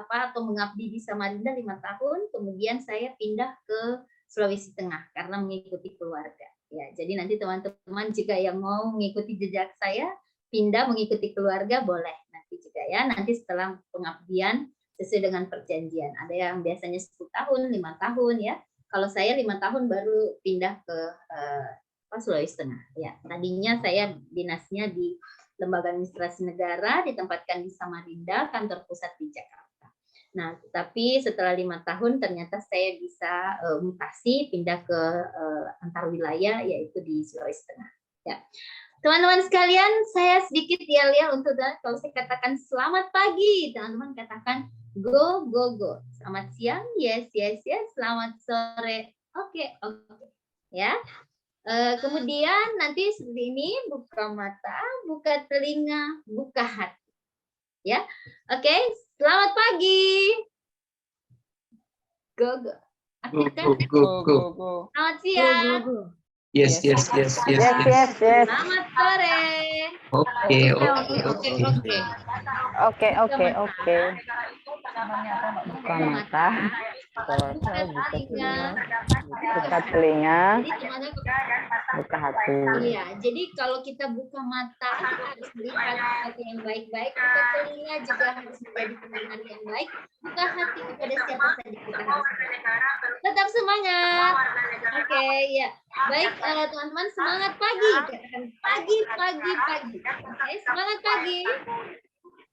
atau mengabdi di Samarinda 5 tahun, kemudian saya pindah ke Sulawesi Tengah karena mengikuti keluarga. Ya, jadi nanti teman-teman juga yang mau mengikuti jejak saya, pindah mengikuti keluarga boleh nanti juga ya. Nanti setelah pengabdian sesuai dengan perjanjian. Ada yang biasanya 10 tahun, 5 tahun ya. Kalau saya 5 tahun baru pindah ke Sulawesi Tengah. Ya, tadinya saya dinasnya di Lembaga Administrasi Negara, ditempatkan di Samarinda, kantor pusat di Jakarta. Nah, tapi setelah 5 tahun ternyata saya bisa mutasi pindah ke antar wilayah, yaitu di Sulawesi Tengah. Ya, teman-teman sekalian, saya sedikit yel-yel untuk kalau saya katakan selamat pagi, teman-teman katakan go go go. Selamat siang, yes yes yes. Selamat sore, oke oke. Ya. Kemudian nanti seperti ini, buka mata, buka telinga, buka hati. Ya, oke. Selamat pagi. Go go. Akhirkan. Go. Selamat siang. Yes. Selamat sore. Oke. Buka mata, buka telinga, buka hati. Iya, jadi kalau kita buka mata, kita harus melihat sesuatu yang baik-baik. Buka telinga juga harus menjadi pendengar yang baik. Buka hati kepada siapa saja kita harus berdoa. Tetap semangat. Oke, ya. Baik, teman-teman, semangat pagi. Pagi. Oke, semangat pagi.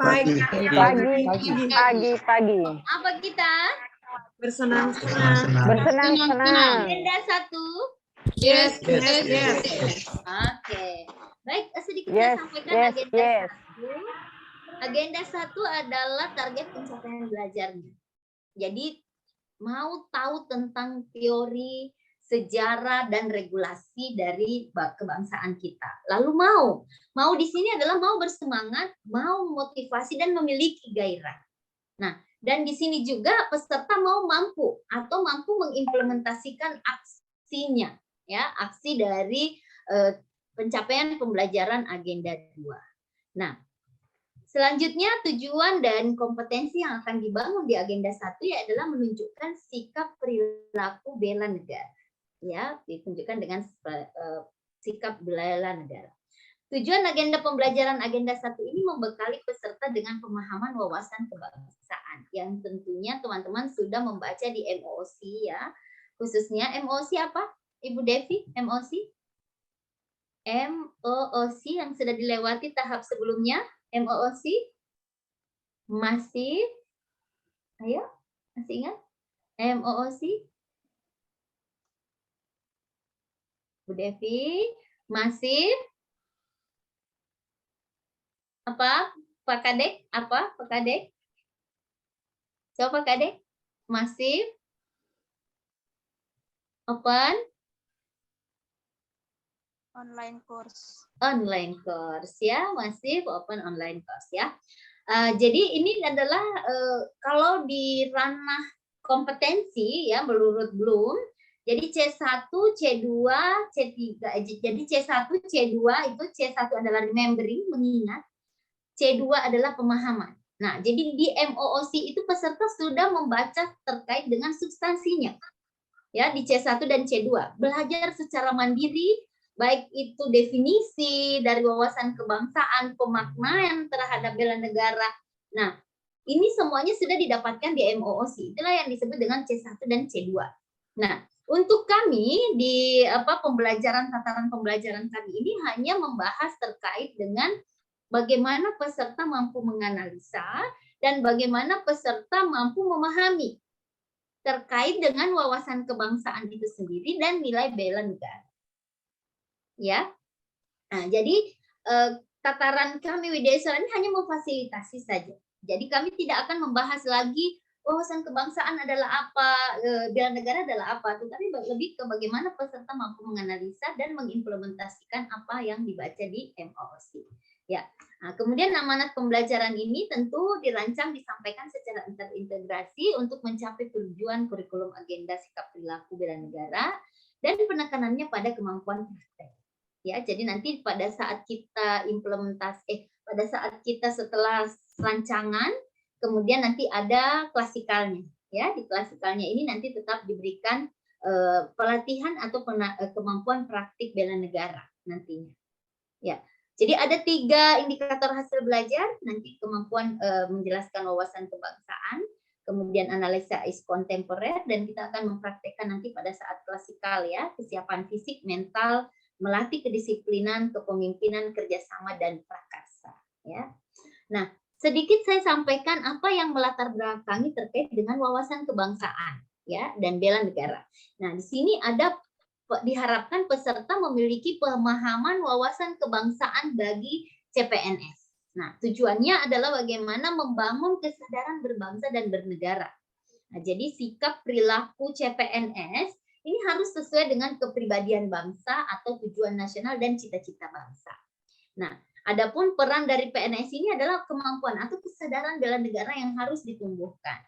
Pagi. Apa kita? Bersenang-senang. Agenda 1. Yes. Oke. Baik, sedikit saya sampaikan agenda 1. Agenda 1 adalah target pencapaian belajarnya. Jadi, mau tahu tentang teori, sejarah, dan regulasi dari kebangsaan kita. Lalu mau di sini adalah mau bersemangat, mau motivasi, dan memiliki gairah. Nah, dan di sini juga peserta mampu mengimplementasikan aksinya, ya, aksi dari pencapaian pembelajaran agenda 2. Nah, selanjutnya tujuan dan kompetensi yang akan dibangun di agenda 1 adalah menunjukkan sikap perilaku bela negara. Ya, ditunjukkan dengan sikap bela negara. Tujuan agenda pembelajaran agenda 1 ini membekali peserta dengan pemahaman wawasan kebangsaan yang tentunya teman-teman sudah membaca di MOOC ya. Khususnya MOOC apa? Ibu Devi, MOOC? MOOC yang sudah dilewati tahap sebelumnya, MOOC? Masih? Ayo, masih ingat? MOOC? Bu Devi, masih? Apa? Pak Kadek? Apa? Pak Kadek? Coba Pak Kadek? Masih? Open? Online course. Online course ya, masih open online course ya. Jadi ini adalah kalau di ranah kompetensi ya menurut Bloom. Jadi C1, C2, C3. Jadi C1, C2 itu C1 adalah remembering, mengingat. C2 adalah pemahaman. Nah, jadi di MOOC itu peserta sudah membaca terkait dengan substansinya. Ya, di C1 dan C2. Belajar secara mandiri, baik itu definisi dari wawasan kebangsaan, pemaknaan terhadap bela negara. Nah, ini semuanya sudah didapatkan di MOOC. Itulah yang disebut dengan C1 dan C2. Nah, untuk kami di tataran pembelajaran kami ini hanya membahas terkait dengan bagaimana peserta mampu menganalisa dan bagaimana peserta mampu memahami terkait dengan wawasan kebangsaan itu sendiri dan nilai bela negara. Ya. Nah, jadi tataran kami Widya Iswara ini hanya memfasilitasi saja. Jadi kami tidak akan membahas lagi wawasan kebangsaan adalah apa, bela negara adalah apa, tetapi lebih ke bagaimana peserta mampu menganalisa dan mengimplementasikan apa yang dibaca di MOOC. Ya. Nah, kemudian amanat pembelajaran ini tentu dirancang disampaikan secara terintegrasi untuk mencapai tujuan kurikulum agenda sikap perilaku bela negara dan penekanannya pada kemampuan praktek. Ya, jadi nanti pada saat kita pada saat kita setelah rancangan, kemudian nanti ada klasikalnya. Ya, di klasikalnya ini nanti tetap diberikan pelatihan atau kemampuan praktik bela negara nantinya. Ya, jadi ada 3 indikator hasil belajar, nanti kemampuan menjelaskan wawasan kebangsaan, kemudian analisa is kontemporer, dan kita akan mempraktekkan nanti pada saat klasikal ya, kesiapan fisik, mental, melatih kedisiplinan, kepemimpinan, kerjasama, dan prakarsa. Ya. Nah, sedikit saya sampaikan apa yang melatar belakangi terkait dengan wawasan kebangsaan ya dan bela negara. Nah, di sini diharapkan peserta memiliki pemahaman wawasan kebangsaan bagi CPNS. Nah, tujuannya adalah bagaimana membangun kesadaran berbangsa dan bernegara. Nah, jadi sikap perilaku CPNS ini harus sesuai dengan kepribadian bangsa atau tujuan nasional dan cita-cita bangsa. Nah, adapun peran dari PNS ini adalah kemampuan atau kesadaran bela negara yang harus ditumbuhkan.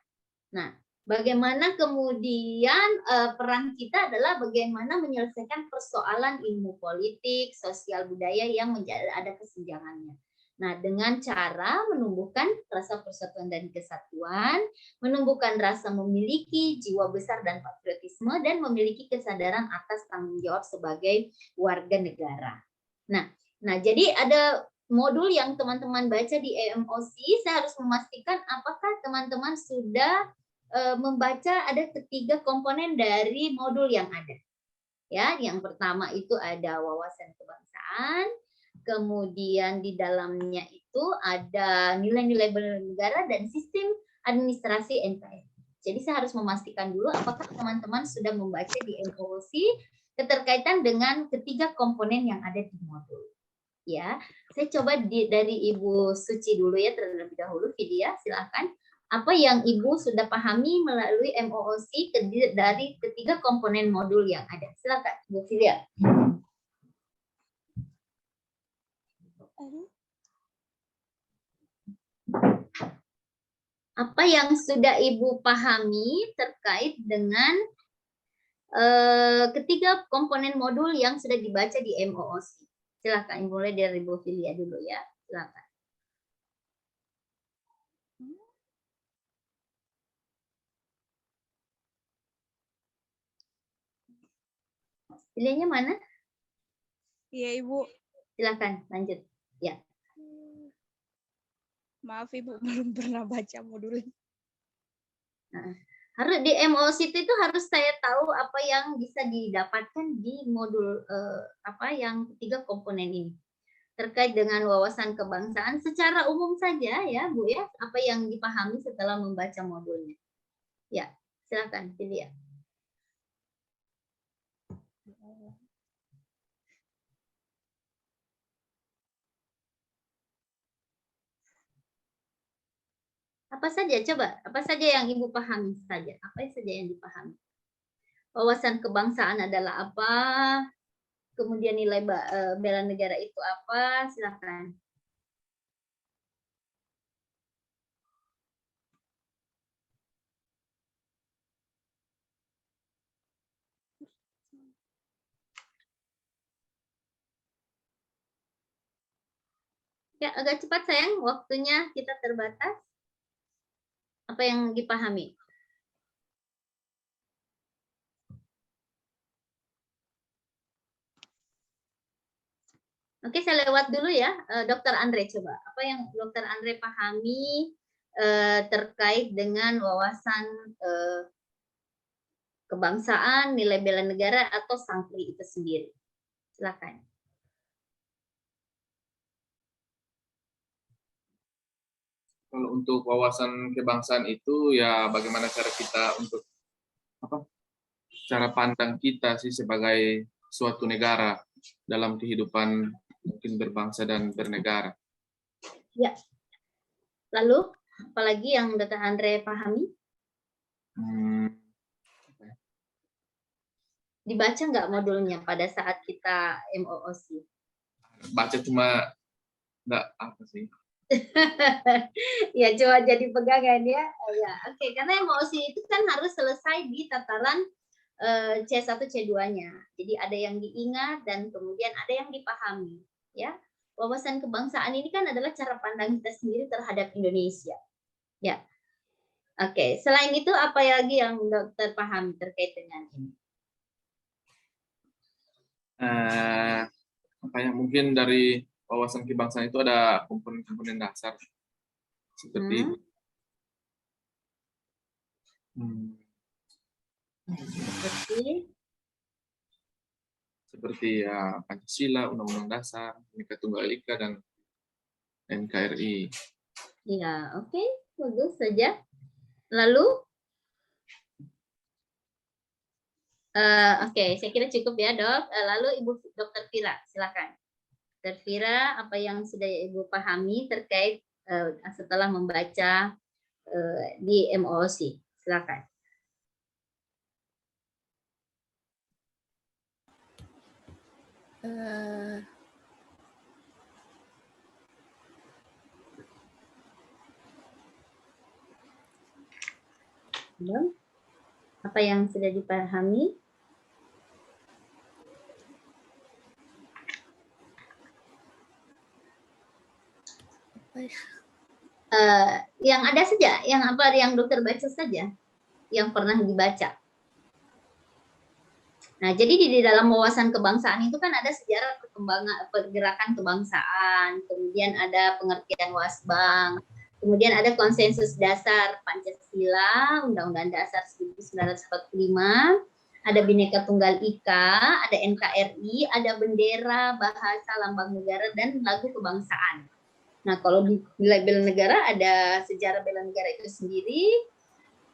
Nah, bagaimana kemudian peran kita adalah bagaimana menyelesaikan persoalan ilmu politik, sosial budaya yang ada kesenjangannya. Nah, dengan cara menumbuhkan rasa persatuan dan kesatuan, menumbuhkan rasa memiliki jiwa besar dan patriotisme, dan memiliki kesadaran atas tanggung jawab sebagai warga negara. Nah, jadi ada modul yang teman-teman baca di EMOC, saya harus memastikan apakah teman-teman sudah membaca ada 3 komponen dari modul yang ada. Ya, yang pertama itu ada wawasan kebangsaan, kemudian di dalamnya itu ada nilai-nilai bernegara dan sistem administrasi NKRI. Jadi saya harus memastikan dulu apakah teman-teman sudah membaca di EMOC keterkaitan dengan 3 komponen yang ada di modul. Ya, saya coba dari Ibu Suci dulu ya terlebih dahulu, Vidya, silakan. Apa yang Ibu sudah pahami melalui MOOC dari 3 komponen modul yang ada? Silakan, Bu Vidya. Apa yang sudah Ibu pahami terkait dengan 3 komponen modul yang sudah dibaca di MOOC? Silakan, mulai dari Bu Filia dulu ya. Silakan. Filianya mana? Iya, Ibu. Silakan, lanjut. Ya. Maaf, Ibu, belum pernah baca modul ini. Nah, harus di MOOC itu harus saya tahu apa yang bisa didapatkan di modul yang 3 komponen ini. Terkait dengan wawasan kebangsaan secara umum saja ya, Bu ya, apa yang dipahami setelah membaca modulnya. Ya, silakan, Filia. Apa saja coba? Apa saja yang Ibu pahami saja? Apa saja yang dipahami? Wawasan kebangsaan adalah apa? Kemudian nilai bela negara itu apa? Silakan. Ya, agak cepat sayang, waktunya kita terbatas. Apa yang dipahami? Oke, saya lewat dulu ya, Dr. Andre coba. Apa yang Dr. Andre pahami terkait dengan wawasan kebangsaan, nilai bela negara, atau sangkri itu sendiri? Silakan. Kalau untuk wawasan kebangsaan itu ya bagaimana cara kita untuk cara pandang kita sih sebagai suatu negara dalam kehidupan mungkin berbangsa dan bernegara. Ya. Lalu apalagi yang Dr. Andre pahami? Dibaca nggak modulnya pada saat kita MOOC? Baca cuma nggak apa sih. Ya, coba jadi pegangan ya. Ya, oke. Karena MOOC itu kan harus selesai di tataran C1 C2-nya. Jadi ada yang diingat dan kemudian ada yang dipahami, ya. Wawasan kebangsaan ini kan adalah cara pandang kita sendiri terhadap Indonesia. Ya. Oke, selain itu apa lagi yang dokter pahami terkait dengan ini? Apa ya, mungkin dari wawasan kebangsaan itu ada komponen-komponen dasar seperti seperti ya Pancasila, Undang-Undang Dasar, Bhinneka Tunggal Ika, dan NKRI. Ya, oke, bagus saja. Lalu, oke, saya kira cukup ya, Dok. Lalu Ibu Dr. Vira, silakan. Dr. Vira, apa yang sudah Ibu pahami terkait setelah membaca di MOOC? Silakan. Apa yang sudah dipahami? Yang ada saja, yang apa yang dokter baca saja, yang pernah dibaca. Nah, jadi di dalam wawasan kebangsaan itu kan ada sejarah perkembangan pergerakan kebangsaan, kemudian ada pengertian wasbang, kemudian ada konsensus dasar Pancasila, Undang-Undang Dasar 1945, ada Bhinneka Tunggal Ika, ada NKRI, ada bendera, bahasa, lambang negara, dan lagu kebangsaan. Nah, kalau di nilai bela negara ada sejarah bela negara itu sendiri,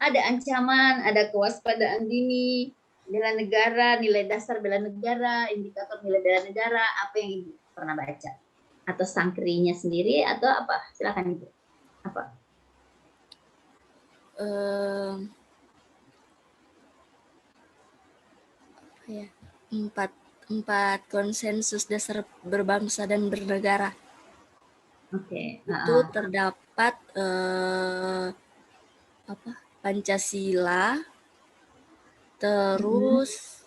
ada ancaman, ada kewaspadaan dini, bela negara, nilai dasar bela negara, indikator nilai bela negara, apa yang Ibu pernah baca? Atau sangkrinya sendiri, atau apa? Silakan Ibu. Apa? Ya, empat konsensus dasar berbangsa dan bernegara. Oke. Itu terdapat Pancasila, terus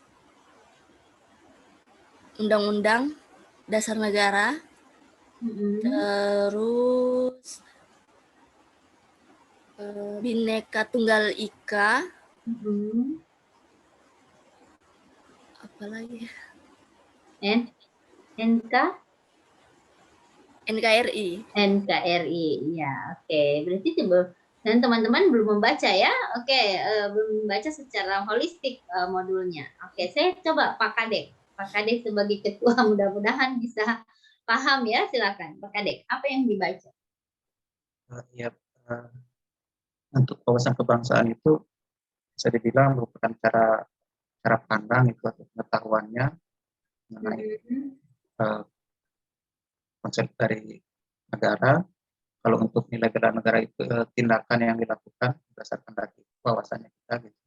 Undang-Undang Dasar Negara, terus Bhinneka Tunggal Ika, apa lagi? NKRI. NKRI, ya, oke. Berarti dan teman-teman belum membaca ya? Oke, belum membaca secara holistik modulnya. Oke, saya coba Pak Kadek. Pak Kadek sebagai ketua mudah-mudahan bisa paham ya, silakan. Pak Kadek, apa yang dibaca? Ya, untuk wawasan kebangsaan itu bisa dibilang merupakan cara pandang itu atau pengetahuannya mengenai konsep dari negara. Kalau untuk nilai bela negara itu tindakan yang dilakukan berdasarkan dari wawasannya kita gitu.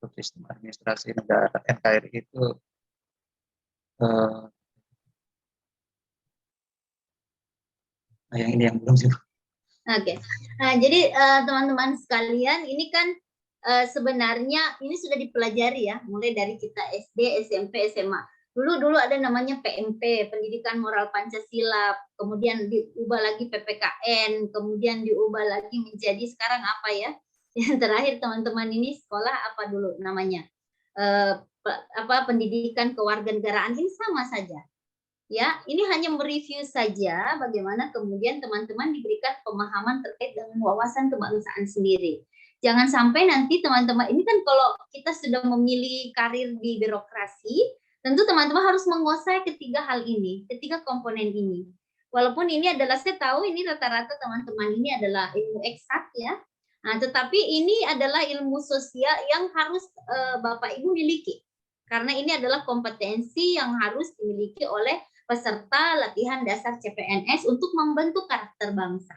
Untuk sistem administrasi negara NKRI itu yang ini yang belum sih. Oke. Nah, jadi teman-teman sekalian, ini kan sebenarnya ini sudah dipelajari ya, mulai dari kita SD, SMP, SMA. Dulu ada namanya PMP, Pendidikan Moral Pancasila, kemudian diubah lagi PPKN, kemudian diubah lagi menjadi sekarang apa ya? Yang terakhir teman-teman ini sekolah apa dulu namanya? Pendidikan Kewarganegaraan, ini sama saja. Ya, ini hanya mereview saja bagaimana kemudian teman-teman diberikan pemahaman terkait dengan wawasan kebangsaan sendiri. Jangan sampai nanti teman-teman, ini kan kalau kita sudah memilih karir di birokrasi, tentu teman-teman harus menguasai ketiga hal ini, ketiga komponen ini. Walaupun ini adalah, saya tahu ini rata-rata teman-teman ini adalah ilmu eksak ya, nah, tetapi ini adalah ilmu sosial yang harus Bapak Ibu miliki. Karena ini adalah kompetensi yang harus dimiliki oleh peserta latihan dasar CPNS untuk membentuk karakter bangsa.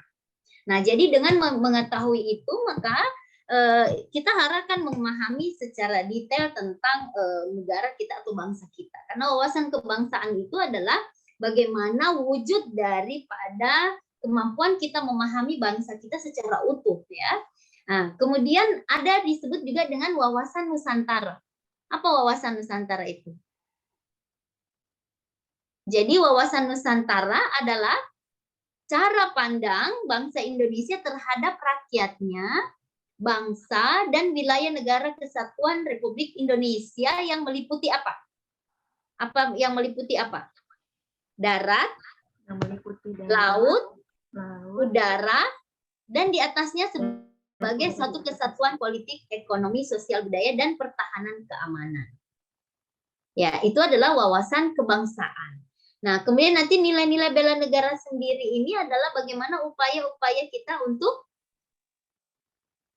Nah, jadi dengan mengetahui itu, maka kita harapkan memahami secara detail tentang negara kita atau bangsa kita. Karena wawasan kebangsaan itu adalah bagaimana wujud daripada kemampuan kita memahami bangsa kita secara utuh ya. Nah, kemudian ada disebut juga dengan wawasan Nusantara. Apa wawasan Nusantara itu? Jadi wawasan Nusantara adalah cara pandang bangsa Indonesia terhadap rakyatnya, bangsa, dan wilayah negara kesatuan Republik Indonesia yang meliputi apa? Yang meliputi apa? Darat, laut, udara, dan di atasnya sebagai suatu kesatuan politik, ekonomi, sosial, budaya, dan pertahanan keamanan. Ya, itu adalah wawasan kebangsaan. Nah, kemudian nanti nilai-nilai bela negara sendiri ini adalah bagaimana upaya-upaya kita untuk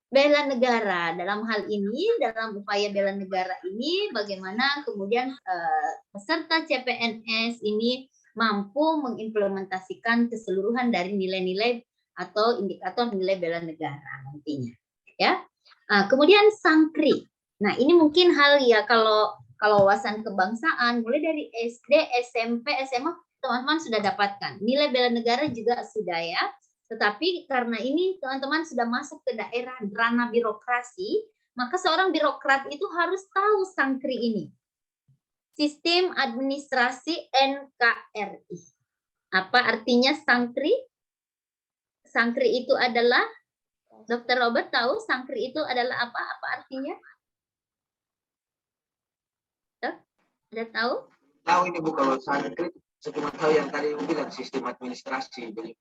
bela negara. Dalam hal ini, dalam upaya bela negara ini, bagaimana kemudian peserta CPNS ini mampu mengimplementasikan keseluruhan dari nilai-nilai atau indikator nilai bela negara nantinya. Ya, kemudian Sankri. Nah, ini mungkin hal ya kalau wawasan kebangsaan mulai dari SD, SMP, SMA teman-teman sudah dapatkan. Nilai bela negara juga sudah ya. Tetapi karena ini teman-teman sudah masuk ke daerah ranah birokrasi, maka seorang birokrat itu harus tahu Sankri ini. Sistem Administrasi NKRI. Apa artinya Sankri? Sankri itu adalah, Dr. Robert tahu Sankri itu adalah apa? Apa artinya? Ada tahu? Tahu ini Bu, kalau Sankri cuma tahu yang tadi bilang sistem administrasi. Jadi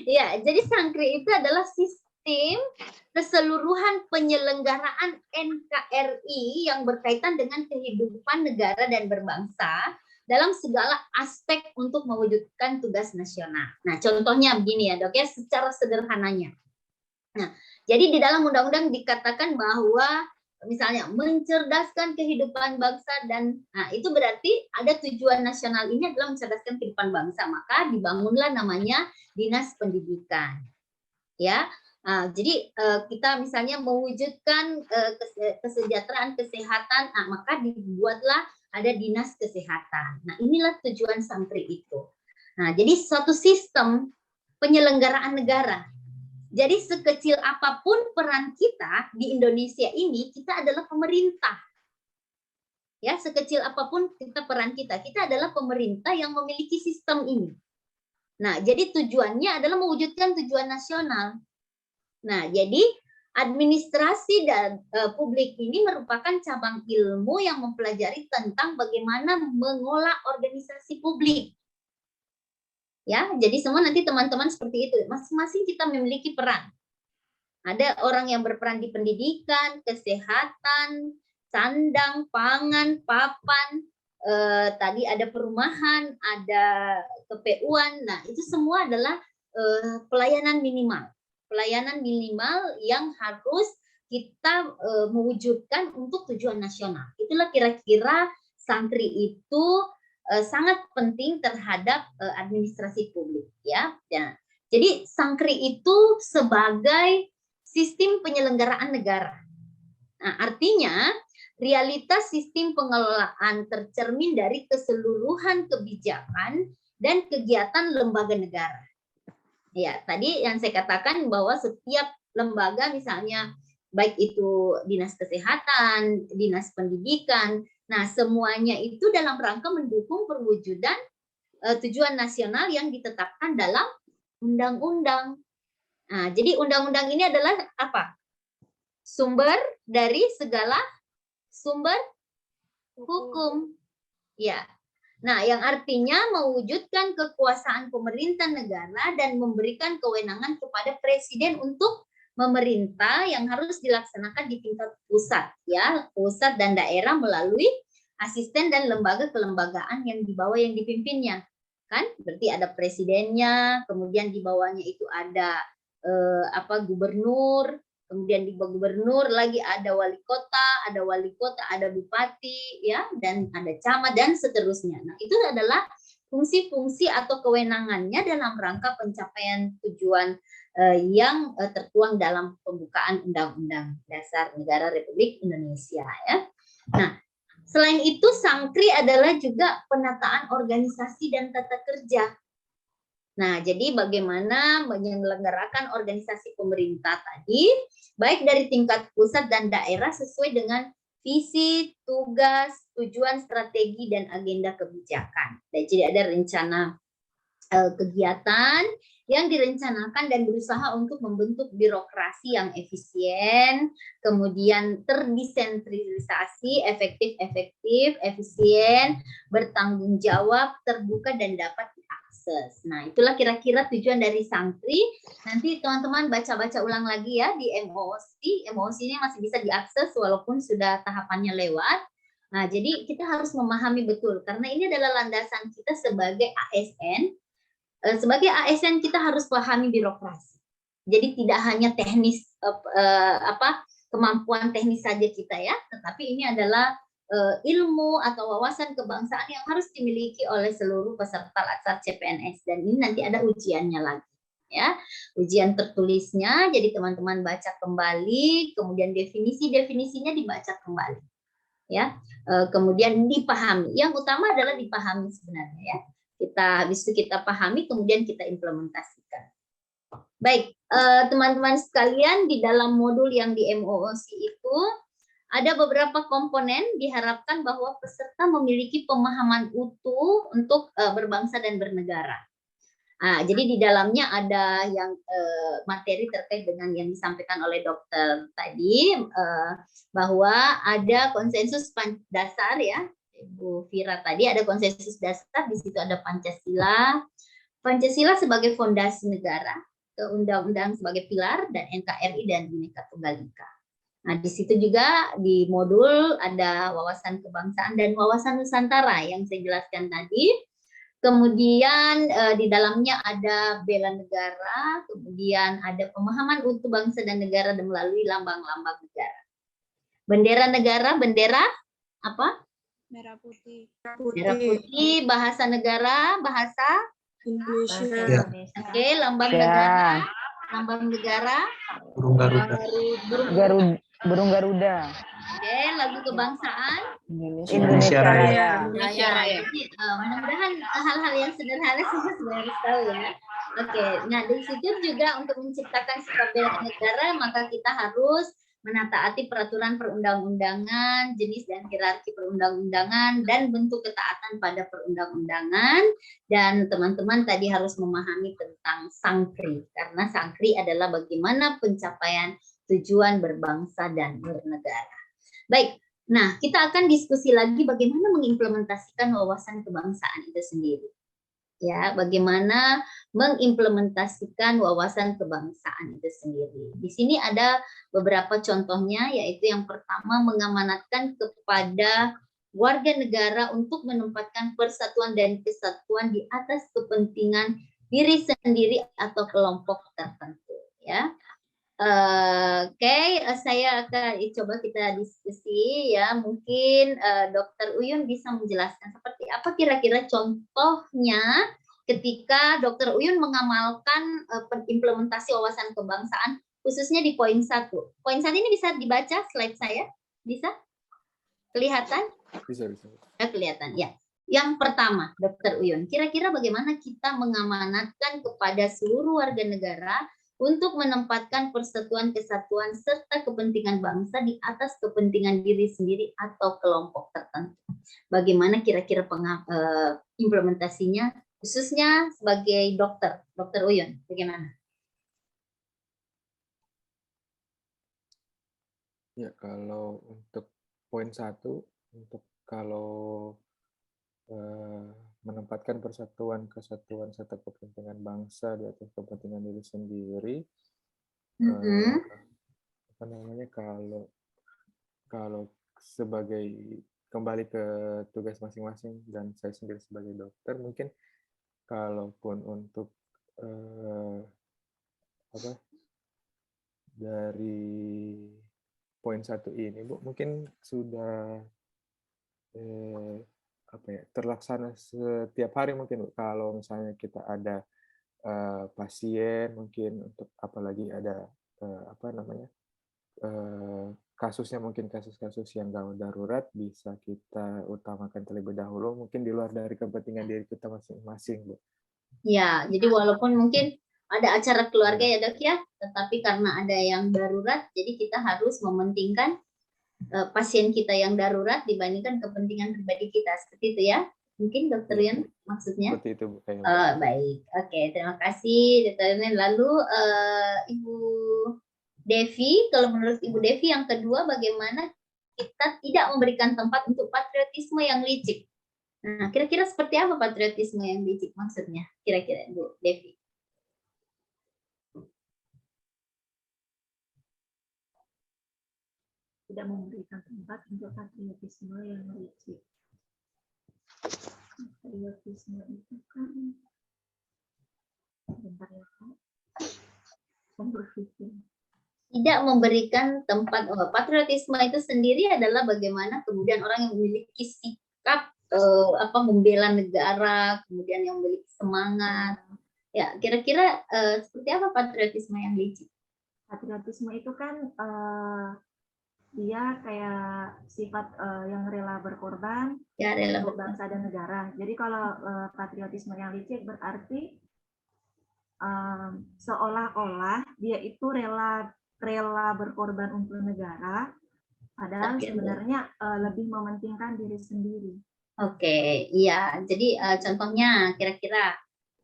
ya, jadi Sankri itu adalah sistem keseluruhan penyelenggaraan NKRI yang berkaitan dengan kehidupan negara dan berbangsa dalam segala aspek untuk mewujudkan tugas nasional. Nah, contohnya begini ya, Dok ya, secara sederhananya. Nah, jadi di dalam undang-undang dikatakan bahwa misalnya mencerdaskan kehidupan bangsa dan itu berarti ada tujuan nasional ini adalah mencerdaskan kehidupan bangsa, maka dibangunlah namanya Dinas Pendidikan. Ya. Jadi kita misalnya mewujudkan kesejahteraan kesehatan, maka dibuatlah ada Dinas Kesehatan. Nah, inilah tujuan Sankri itu. Nah, jadi suatu sistem penyelenggaraan negara. Jadi sekecil apapun peran kita di Indonesia ini, kita adalah pemerintah. Ya, sekecil apapun peran kita adalah pemerintah yang memiliki sistem ini. Nah, jadi tujuannya adalah mewujudkan tujuan nasional. Nah, jadi administrasi dan publik ini merupakan cabang ilmu yang mempelajari tentang bagaimana mengolah organisasi publik. Ya, jadi semua nanti teman-teman seperti itu. Masing-masing kita memiliki peran. Ada orang yang berperan di pendidikan, kesehatan, sandang, pangan, papan, tadi ada perumahan, ada KPU-an. Nah, itu semua adalah pelayanan minimal. Pelayanan minimal yang harus kita mewujudkan untuk tujuan nasional. Itulah kira-kira Sankri itu sangat penting terhadap administrasi publik, ya. Jadi Sankri itu sebagai sistem penyelenggaraan negara. Nah, artinya realitas sistem pengelolaan tercermin dari keseluruhan kebijakan dan kegiatan lembaga negara. Ya, tadi yang saya katakan bahwa setiap lembaga misalnya baik itu Dinas Kesehatan, Dinas Pendidikan, nah, semuanya itu dalam rangka mendukung perwujudan tujuan nasional yang ditetapkan dalam undang-undang. Nah, jadi undang-undang ini adalah apa? Sumber dari segala sumber hukum. Ya. Nah, yang artinya mewujudkan kekuasaan pemerintah negara dan memberikan kewenangan kepada presiden untuk memerintah yang harus dilaksanakan di tingkat pusat, ya, pusat dan daerah melalui asisten dan lembaga kelembagaan yang di bawah yang dipimpinnya, kan? Berarti ada presidennya, kemudian di bawahnya itu ada gubernur, kemudian di bawah gubernur lagi ada wali kota, ada bupati, ya, dan ada camat dan seterusnya. Nah, itu adalah fungsi-fungsi atau kewenangannya dalam rangka pencapaian tujuan yang tertuang dalam pembukaan Undang-Undang Dasar Negara Republik Indonesia, ya. Nah, selain itu Sankri adalah juga penataan organisasi dan tata kerja. Nah, jadi bagaimana menyelenggarakan organisasi pemerintah tadi, baik dari tingkat pusat dan daerah sesuai dengan visi, tugas, tujuan, strategi, dan agenda kebijakan. Jadi ada rencana kegiatan yang direncanakan dan berusaha untuk membentuk birokrasi yang efisien, kemudian terdesentralisasi, efektif, efisien, bertanggung jawab, terbuka, dan dapat diakses. Nah, itulah kira-kira tujuan dari Sangkri. Nanti teman-teman baca-baca ulang lagi ya di MOOC. MOOC ini masih bisa diakses walaupun sudah tahapannya lewat. Nah, jadi kita harus memahami betul, karena ini adalah landasan kita sebagai ASN. Sebagai ASN kita harus pahami birokrasi. Jadi tidak hanya teknis kemampuan teknis saja kita ya, tetapi ini adalah ilmu atau wawasan kebangsaan yang harus dimiliki oleh seluruh peserta latsar CPNS, dan ini nanti ada ujiannya lagi ya. Ujian tertulisnya, jadi teman-teman baca kembali, kemudian definisinya dibaca kembali ya. Kemudian dipahami. Yang utama adalah dipahami sebenarnya ya. Habis itu kita pahami, kemudian kita implementasikan. Baik, teman-teman sekalian, di dalam modul yang di MOOC itu ada beberapa komponen, diharapkan bahwa peserta memiliki pemahaman utuh untuk berbangsa dan bernegara. Jadi di dalamnya ada yang materi terkait dengan yang disampaikan oleh dokter tadi, bahwa ada konsensus dasar ya, Bu Fira tadi, ada konsensus dasar, di situ ada Pancasila sebagai fondasi negara, undang-undang sebagai pilar, dan NKRI dan Bhinneka Tunggal Ika. Nah, di situ juga di modul ada wawasan kebangsaan dan wawasan Nusantara yang saya jelaskan tadi. Kemudian di dalamnya ada bela negara, kemudian ada pemahaman utuh bangsa dan negara dan melalui lambang-lambang negara. Bendera negara, bendera apa? Merah putih. Merah putih, bahasa negara, bahasa Indonesia. Oke, lambang negara, lambang negara. Burung Garuda. Burung Garuda. Oke, lagu kebangsaan. Indonesia Raya. Indonesia Raya. Jadi mudah-mudahan hal-hal yang sederhana semua sudah harus tahu ya. Oke, nah di situ juga untuk menciptakan sikap bela negara, maka kita harus menataati peraturan perundang-undangan, jenis dan hierarki perundang-undangan, dan bentuk ketaatan pada perundang-undangan. Dan teman-teman tadi harus memahami tentang Sangkri, karena Sangkri adalah bagaimana pencapaian tujuan berbangsa dan bernegara. Baik, nah kita akan diskusi lagi bagaimana mengimplementasikan wawasan kebangsaan itu sendiri. Ya, bagaimana mengimplementasikan wawasan kebangsaan itu sendiri. Di sini ada beberapa contohnya, yaitu yang pertama mengamanatkan kepada warga negara untuk menempatkan persatuan dan kesatuan di atas kepentingan diri sendiri atau kelompok tertentu. Ya, oke, saya akan coba kita diskusi ya. Mungkin Dr. Uyun bisa menjelaskan seperti apa kira-kira contohnya ketika Dr. Uyun mengamalkan implementasi wawasan kebangsaan, khususnya di poin 1. Poin 1 ini bisa dibaca slide saya? Bisa? Kelihatan? Bisa. Kelihatan, ya. Yang pertama, Dr. Uyun, kira-kira bagaimana kita mengamanatkan kepada seluruh warga negara untuk menempatkan persatuan, kesatuan, serta kepentingan bangsa di atas kepentingan diri sendiri atau kelompok tertentu. Bagaimana kira-kira implementasinya, khususnya sebagai dokter, Dr. Uyun, bagaimana? Ya, kalau untuk poin 1, untuk kalau menempatkan persatuan, kesatuan, serta kepentingan bangsa di atas kepentingan diri sendiri, apa namanya, kalau sebagai kembali ke tugas masing-masing dan saya sendiri sebagai dokter, mungkin kalaupun untuk dari poin 1 ini, Bu, mungkin sudah terlaksana setiap hari mungkin, Bu. Kalau misalnya kita ada pasien, mungkin untuk apalagi ada kasusnya, mungkin kasus-kasus yang gawat darurat, bisa kita utamakan terlebih dahulu, mungkin di luar dari kepentingan diri kita masing-masing, Bu. Ya, jadi walaupun mungkin ada acara keluarga ya Dok ya, tetapi karena ada yang darurat, jadi kita harus mementingkan pasien kita yang darurat dibandingkan kepentingan pribadi kita. Seperti itu ya. Mungkin Dokter Yan maksudnya? Seperti itu, Bu. Baik, oke, terima kasih Dokter Yan. Lalu Ibu Devi, kalau menurut Ibu Devi yang kedua, bagaimana kita tidak memberikan tempat untuk patriotisme yang licik? Nah, kira-kira seperti apa patriotisme yang licik maksudnya? Kira-kira Ibu Devi. Tidak memberikan tempat untuk patriotisme yang licik. Patriotisme itu kan, bentar ya Pak, saya berpikir. Tidak memberikan tempat, patriotisme itu sendiri adalah bagaimana kemudian orang yang memiliki sikap membela negara, kemudian yang memiliki semangat. Ya, kira-kira seperti apa patriotisme yang licik? Patriotisme itu kan dia kayak sifat yang rela berkorban ya, rela untuk bangsa dan negara. Jadi kalau patriotisme yang licik berarti seolah-olah dia itu rela berkorban untuk negara, padahal sebenarnya lebih mementingkan diri sendiri. Oke, iya. Jadi contohnya kira-kira,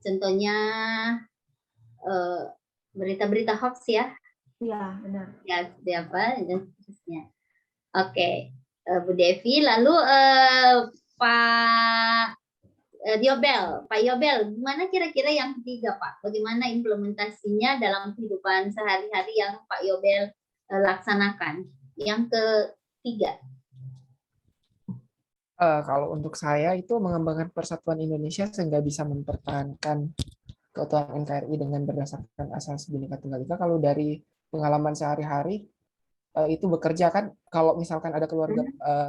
contohnya berita-berita hoax ya? Iya, benar. Ya, seperti apa dan seterusnya. Oke, Bu Devi. Lalu Pak Yobel, gimana kira-kira yang ketiga Pak? Bagaimana implementasinya dalam kehidupan sehari-hari yang Pak Yobel laksanakan? Yang ketiga. Kalau untuk saya itu mengembangkan persatuan Indonesia sehingga bisa mempertahankan keutuhan NKRI dengan berdasarkan asas Bhinneka Tunggal Ika. Kalau dari pengalaman sehari-hari itu bekerja kan, kalau misalkan ada keluarga,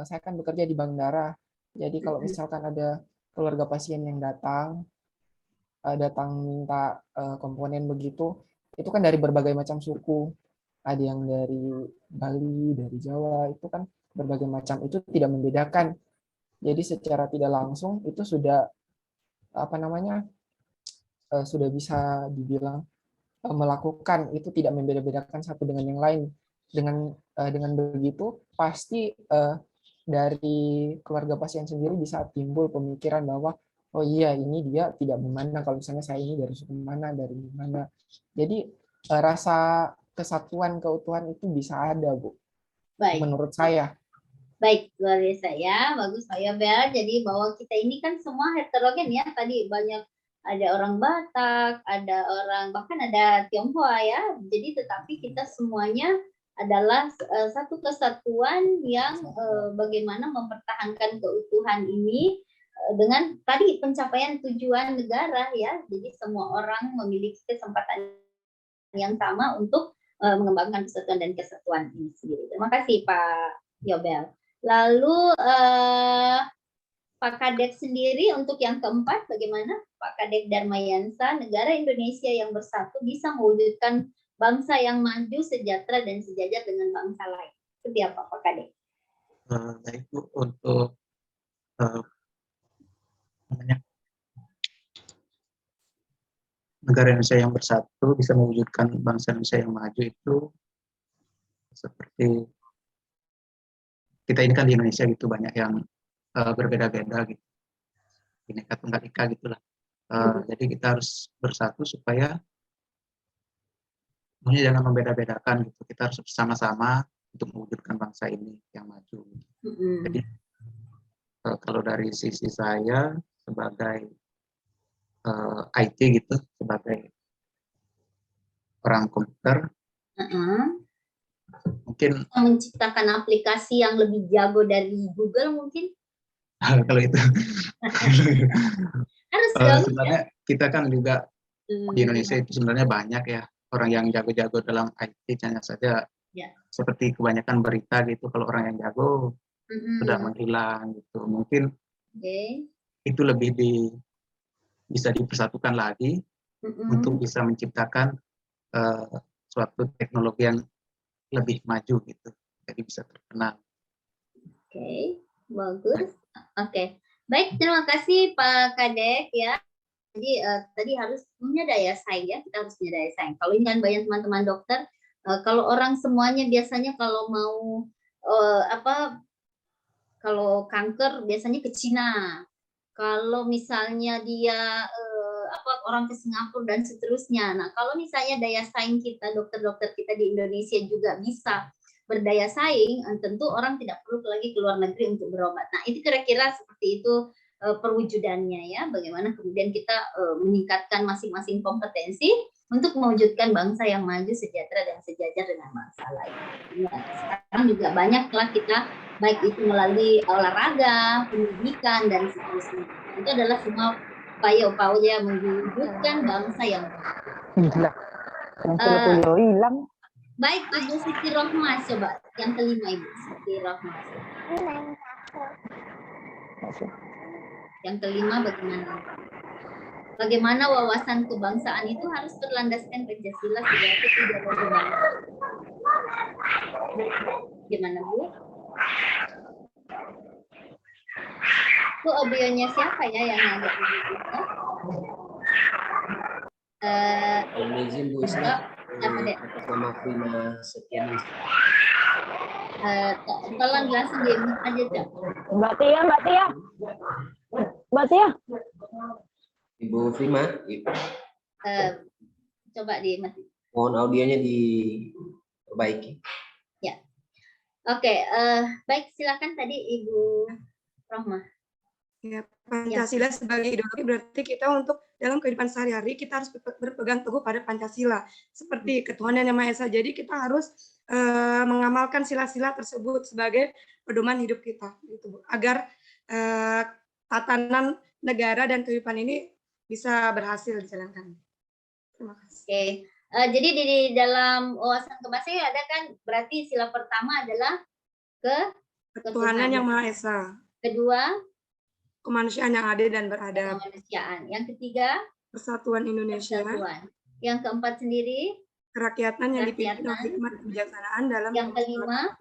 saya kan bekerja di Bank Darah. Jadi kalau misalkan ada keluarga pasien yang datang minta komponen begitu, itu kan dari berbagai macam suku. Ada yang dari Bali, dari Jawa, itu kan berbagai macam, itu tidak membedakan. Jadi secara tidak langsung itu sudah sudah bisa dibilang melakukan, itu tidak membeda-bedakan satu dengan yang lain. Dengan begitu pasti dari keluarga pasien sendiri bisa timbul pemikiran bahwa oh iya, ini dia tidak memandang kalau misalnya saya ini dari suku mana, dari mana. Jadi rasa kesatuan keutuhan itu bisa ada, Bu. Baik. Menurut saya. Baik, luar biasa ya, bagus Pak Yobel. Jadi bahwa kita ini kan semua heterogen ya, tadi banyak, ada orang Batak, ada orang, bahkan ada Tionghoa ya. Jadi tetapi kita semuanya adalah satu kesatuan yang bagaimana mempertahankan keutuhan ini dengan tadi pencapaian tujuan negara ya. Jadi semua orang memiliki kesempatan yang sama untuk mengembangkan persatuan dan kesatuan ini sendiri. Terima kasih Pak Yobel. Lalu Pak Kadek sendiri untuk yang keempat, bagaimana Pak Kadek Darmayansa, negara Indonesia yang bersatu bisa mewujudkan bangsa yang maju, sejahtera, dan sejajar dengan bangsa lain. Seperti apa Pak Kadek? Baik Bu, untuk negara Indonesia yang bersatu bisa mewujudkan bangsa Indonesia yang maju itu seperti kita ini kan di Indonesia gitu, banyak yang berbeda-beda gitu, Bhinneka Tunggal Ika gitulah. Jadi kita harus bersatu supaya jangan membeda-bedakan gitu. Kita harus bersama-sama untuk mewujudkan bangsa ini yang maju. Jadi kalau dari sisi saya sebagai IT gitu, sebagai orang komputer, mungkin menciptakan aplikasi yang lebih jago dari Google mungkin. Kalau itu harus sebenarnya kita kan juga di Indonesia itu sebenarnya banyak ya orang yang jago-jago dalam IT, hanya saja seperti kebanyakan berita gitu, kalau orang yang jago sudah menghilang gitu. Mungkin itu lebih bisa dipersatukan lagi untuk bisa menciptakan suatu teknologi yang lebih maju gitu, jadi bisa terkenal. Oke, bagus. Oke, baik, terima kasih Pak Kadek ya. Jadi tadi harus punya daya saing ya, kita harus punya daya saing. Kalau dengan banyak teman-teman dokter, kalau orang semuanya biasanya kalau mau kalau kanker biasanya ke Cina. Kalau misalnya dia orang ke Singapura dan seterusnya. Nah, kalau misalnya daya saing kita, dokter-dokter kita di Indonesia juga bisa berdaya saing, tentu orang tidak perlu lagi ke luar negeri untuk berobat. Nah, itu kira-kira seperti itu perwujudannya ya. Bagaimana kemudian kita meningkatkan masing-masing kompetensi untuk mewujudkan bangsa yang maju, sejahtera dan sejajar dengan bangsa lain. Nah, sekarang juga banyaklah kita, baik itu melalui olahraga, pendidikan dan seterusnya. Itu adalah semua upaya-upaya mewujudkan bangsa yang Gila. Yang hilang. Baik, Ibu Siti Rohmah, coba yang kelima Ibu Siti Rohmah. Yang kelima bagaimana? Bagaimana wawasan kebangsaan itu harus berlandaskan Pancasila sebagai ideologi bangsa. Gimana Bu? Itu audionya siapa ya yang agak begitu? Izin Bu Isna, nama Prima Sekian. Tolong jelasin di mute aja Cak. Mbak Tia. Ibu Prima, Coba dimati. mohon audionya diperbaiki. Ya. Oke, baik silakan tadi Ibu Rohmah. Ya, Pancasila sebagai ideologi berarti kita untuk dalam kehidupan sehari-hari kita harus berpegang teguh pada Pancasila seperti ketuhanan yang Maha Esa. Jadi kita harus mengamalkan sila-sila tersebut sebagai pedoman hidup kita, gitu, agar tatanan negara dan kehidupan ini bisa berhasil dijalankan. Terima kasih. Oke, jadi di dalam wawasan kebangsaan ada kan berarti sila pertama adalah ketuhanan yang Maha Esa. Kedua, kemanusiaan yang adil dan beradab. Kemanusiaan. Yang ketiga, persatuan Indonesia. Persatuan. Yang keempat sendiri, kerakyatan yang dipimpin oleh hikmat kebijaksanaan dalam yang kelima,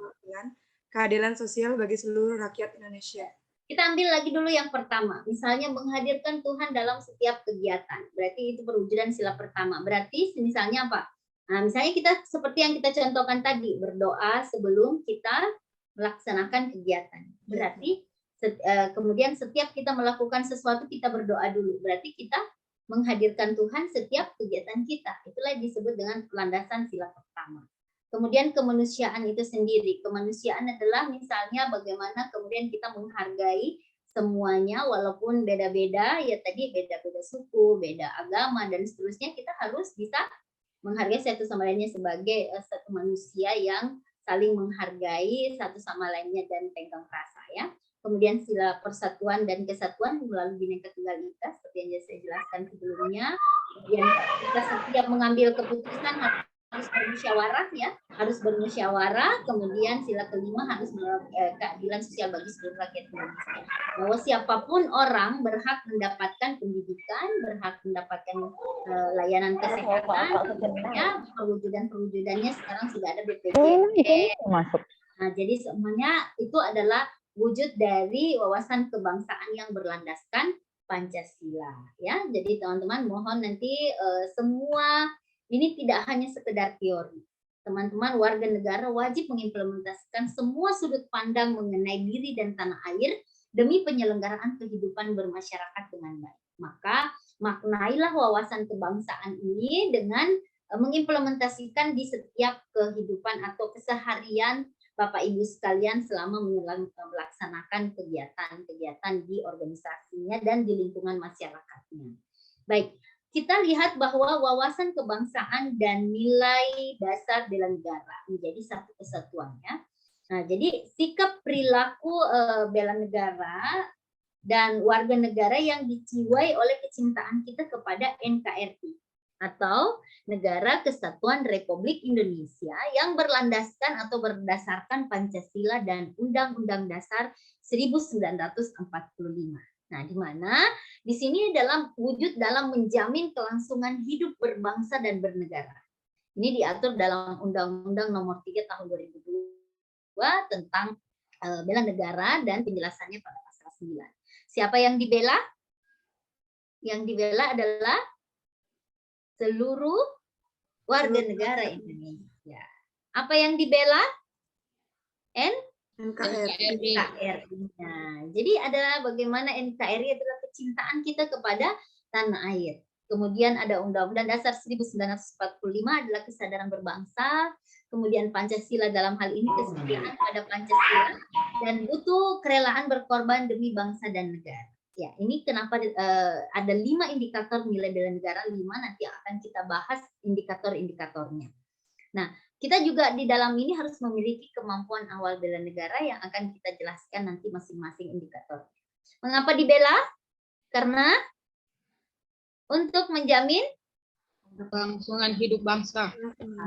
keadilan sosial bagi seluruh rakyat Indonesia. Kita ambil lagi dulu yang pertama, misalnya menghadirkan Tuhan dalam setiap kegiatan. Berarti itu perwujudan sila pertama. Berarti misalnya apa? Nah, misalnya kita seperti yang kita contohkan tadi, berdoa sebelum kita melaksanakan kegiatan. Berarti kemudian setiap kita melakukan sesuatu kita berdoa dulu. Berarti kita menghadirkan Tuhan setiap kegiatan kita. Itulah yang disebut dengan landasan sila pertama. Kemudian kemanusiaan itu sendiri. Kemanusiaan adalah misalnya bagaimana kemudian kita menghargai semuanya walaupun beda-beda, ya tadi beda-beda suku, beda agama, dan seterusnya. Kita harus bisa menghargai satu sama lainnya sebagai satu manusia yang saling menghargai satu sama lainnya dan pegang rasa ya. Kemudian sila persatuan dan kesatuan melalui Bhinneka Tunggal Ika seperti yang saya jelaskan sebelumnya. Kemudian kita setiap mengambil keputusan harus bermusyawarah ya, harus bermusyawarah. Kemudian sila kelima harus keadilan sosial bagi seluruh rakyat Indonesia. Bahwa siapapun orang berhak mendapatkan pendidikan, berhak mendapatkan layanan kesehatan. Tentunya perwujudannya sekarang sudah ada BPJS. Nah, jadi semuanya itu adalah wujud dari wawasan kebangsaan yang berlandaskan Pancasila ya. Jadi teman-teman mohon nanti semua ini tidak hanya sekedar teori. Teman-teman warga negara wajib mengimplementasikan semua sudut pandang mengenai diri dan tanah air demi penyelenggaraan kehidupan bermasyarakat dengan baik. Maka maknailah wawasan kebangsaan ini dengan mengimplementasikan di setiap kehidupan atau keseharian Bapak Ibu sekalian selama melaksanakan kegiatan-kegiatan di organisasinya dan di lingkungan masyarakatnya. Baik, kita lihat bahwa wawasan kebangsaan dan nilai dasar bela negara menjadi satu kesatuannya. Nah, jadi sikap perilaku bela negara dan warga negara yang dijiwai oleh kecintaan kita kepada NKRI atau Negara Kesatuan Republik Indonesia yang berlandaskan atau berdasarkan Pancasila dan Undang-Undang Dasar 1945. Nah, di mana di sini dalam wujud dalam menjamin kelangsungan hidup berbangsa dan bernegara. Ini diatur dalam Undang-Undang Nomor 3 Tahun 2002 tentang bela negara dan penjelasannya pada pasal 9. Siapa yang dibela? Yang dibela adalah seluruh warga negara Indonesia. Apa yang dibela? NKRI-nya. Jadi adalah bagaimana NKRI adalah kecintaan kita kepada tanah air. Kemudian ada Undang-Undang Dasar 1945 adalah kesadaran berbangsa. Kemudian Pancasila dalam hal ini kesetiaan pada Pancasila dan butuh kerelaan berkorban demi bangsa dan negara. Ya, ini kenapa ada 5 indikator nilai bela negara, 5 nanti akan kita bahas indikator-indikatornya. Nah, kita juga di dalam ini harus memiliki kemampuan awal bela negara yang akan kita jelaskan nanti masing-masing indikator. Mengapa dibela? Karena untuk menjamin kelangsungan hidup bangsa.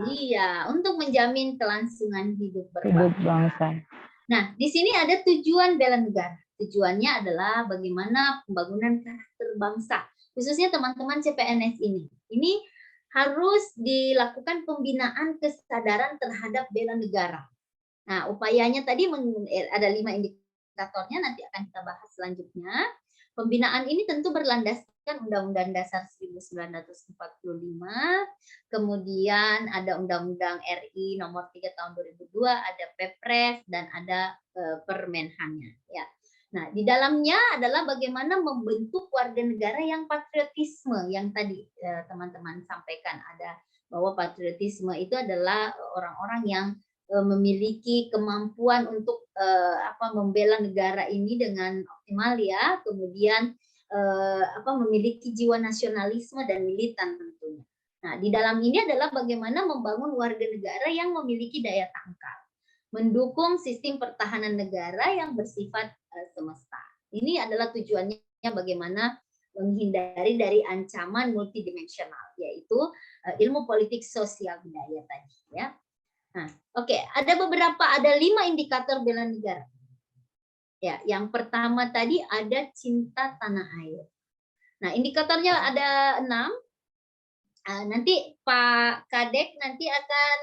Iya, untuk menjamin kelangsungan hidup bangsa. Nah, di sini ada tujuan bela negara. Tujuannya adalah bagaimana pembangunan karakter bangsa, khususnya teman-teman CPNS ini. Ini harus dilakukan pembinaan kesadaran terhadap bela negara. Nah, upayanya tadi ada 5 indikatornya, nanti akan kita bahas selanjutnya. Pembinaan ini tentu berlandaskan Undang-Undang Dasar 1945, kemudian ada Undang-Undang RI nomor 3 tahun 2002, ada Perpres, dan ada Permenhannya. Ya. Nah, di dalamnya adalah bagaimana membentuk warga negara yang patriotisme, yang tadi teman-teman sampaikan, ada bahwa patriotisme itu adalah orang-orang yang memiliki kemampuan untuk membela negara ini dengan optimal ya, kemudian memiliki jiwa nasionalisme dan militan tentunya. Nah, di dalam ini adalah bagaimana membangun warga negara yang memiliki daya tangkal, mendukung sistem pertahanan negara yang bersifat semesta. Ini adalah tujuannya bagaimana menghindari dari ancaman multidimensional, yaitu ilmu politik sosial budaya tadi ya. Nah, oke, ada 5 indikator bela negara. Ya, yang pertama tadi ada cinta tanah air. Nah, indikatornya ada 6. Nanti Pak Kadek nanti akan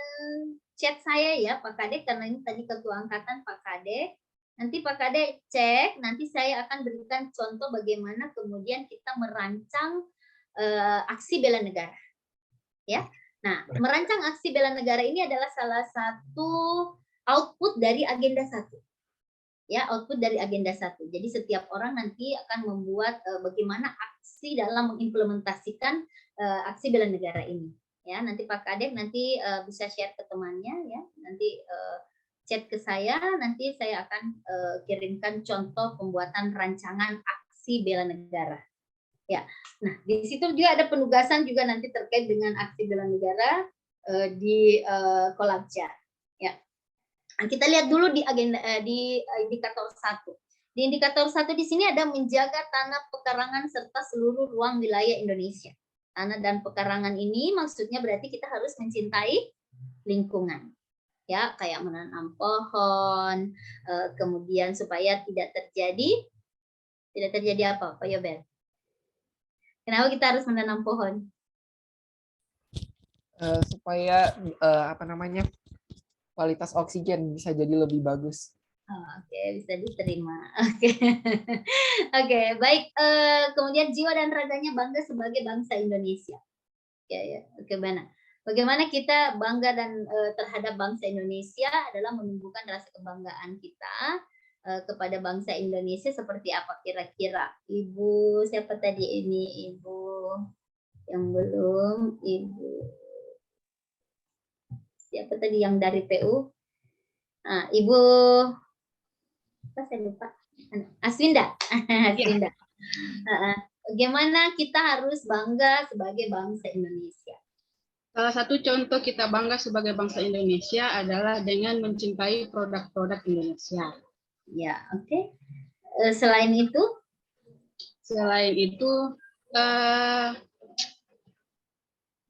chat saya ya, Pak Kadek, karena ini tadi ketua angkatan Pak Kadek. Nanti Pak Kadek cek, nanti saya akan berikan contoh bagaimana kemudian kita merancang aksi bela negara. Ya. Nah, merancang aksi bela negara ini adalah salah satu output dari agenda 1. Ya, output dari agenda 1. Jadi setiap orang nanti akan membuat bagaimana aksi dalam mengimplementasikan aksi bela negara ini. Ya, nanti Pak Kadek nanti bisa share ke temannya ya. Nanti chat ke saya, nanti saya akan kirimkan contoh pembuatan rancangan aksi bela negara. Ya, nah di situ juga ada penugasan juga nanti terkait dengan aksi bela negara di Kolabja. Ya, nah, kita lihat dulu di agenda di indikator 1. Di indikator 1 di sini ada menjaga tanah pekarangan serta seluruh ruang wilayah Indonesia. Tanah dan pekarangan ini maksudnya berarti kita harus mencintai lingkungan. Ya, kayak menanam pohon, kemudian supaya tidak terjadi apa, Pak Yobel? Kenapa kita harus menanam pohon? Supaya kualitas oksigen bisa jadi lebih bagus. Oke, bisa diterima. Oke, baik. Kemudian jiwa dan raganya bangga sebagai bangsa Indonesia. Ya. Oke, benar. Bagaimana kita bangga dan terhadap bangsa Indonesia adalah menumbuhkan rasa kebanggaan kita kepada bangsa Indonesia seperti apa kira-kira? Ibu, siapa tadi ini? Ibu yang belum, Ibu. Siapa tadi yang dari PU? Ibu, apa saya lupa? Aswinda. Aswinda. Bagaimana kita harus bangga sebagai bangsa Indonesia? Salah satu contoh kita bangga sebagai bangsa Indonesia adalah dengan mencintai produk-produk Indonesia. Ya, oke. Selain itu? Selain itu,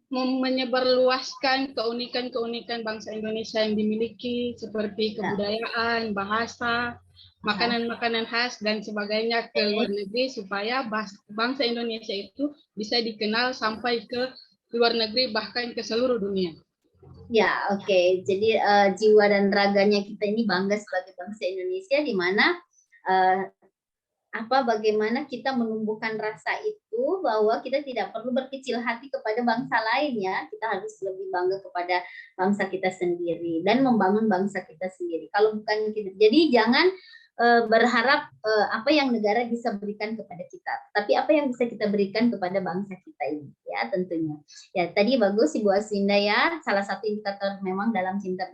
menyebarluaskan keunikan-keunikan bangsa Indonesia yang dimiliki, seperti kebudayaan, bahasa, makanan-makanan khas, dan sebagainya ke luar negeri, supaya bangsa Indonesia itu bisa dikenal sampai ke luar negeri, bahkan ke seluruh dunia. Ya, oke. Jadi jiwa dan raganya kita ini bangga sebagai bangsa Indonesia, di mana bagaimana kita menumbuhkan rasa itu bahwa kita tidak perlu berkecil hati kepada bangsa lain ya. Kita harus lebih bangga kepada bangsa kita sendiri dan membangun bangsa kita sendiri. Kalau bukan kita, jadi jangan berharap apa yang negara bisa berikan kepada kita, tapi apa yang bisa kita berikan kepada bangsa kita ini ya tentunya. Ya tadi bagus Ibu Aswinda ya, salah satu indikator memang dalam cinta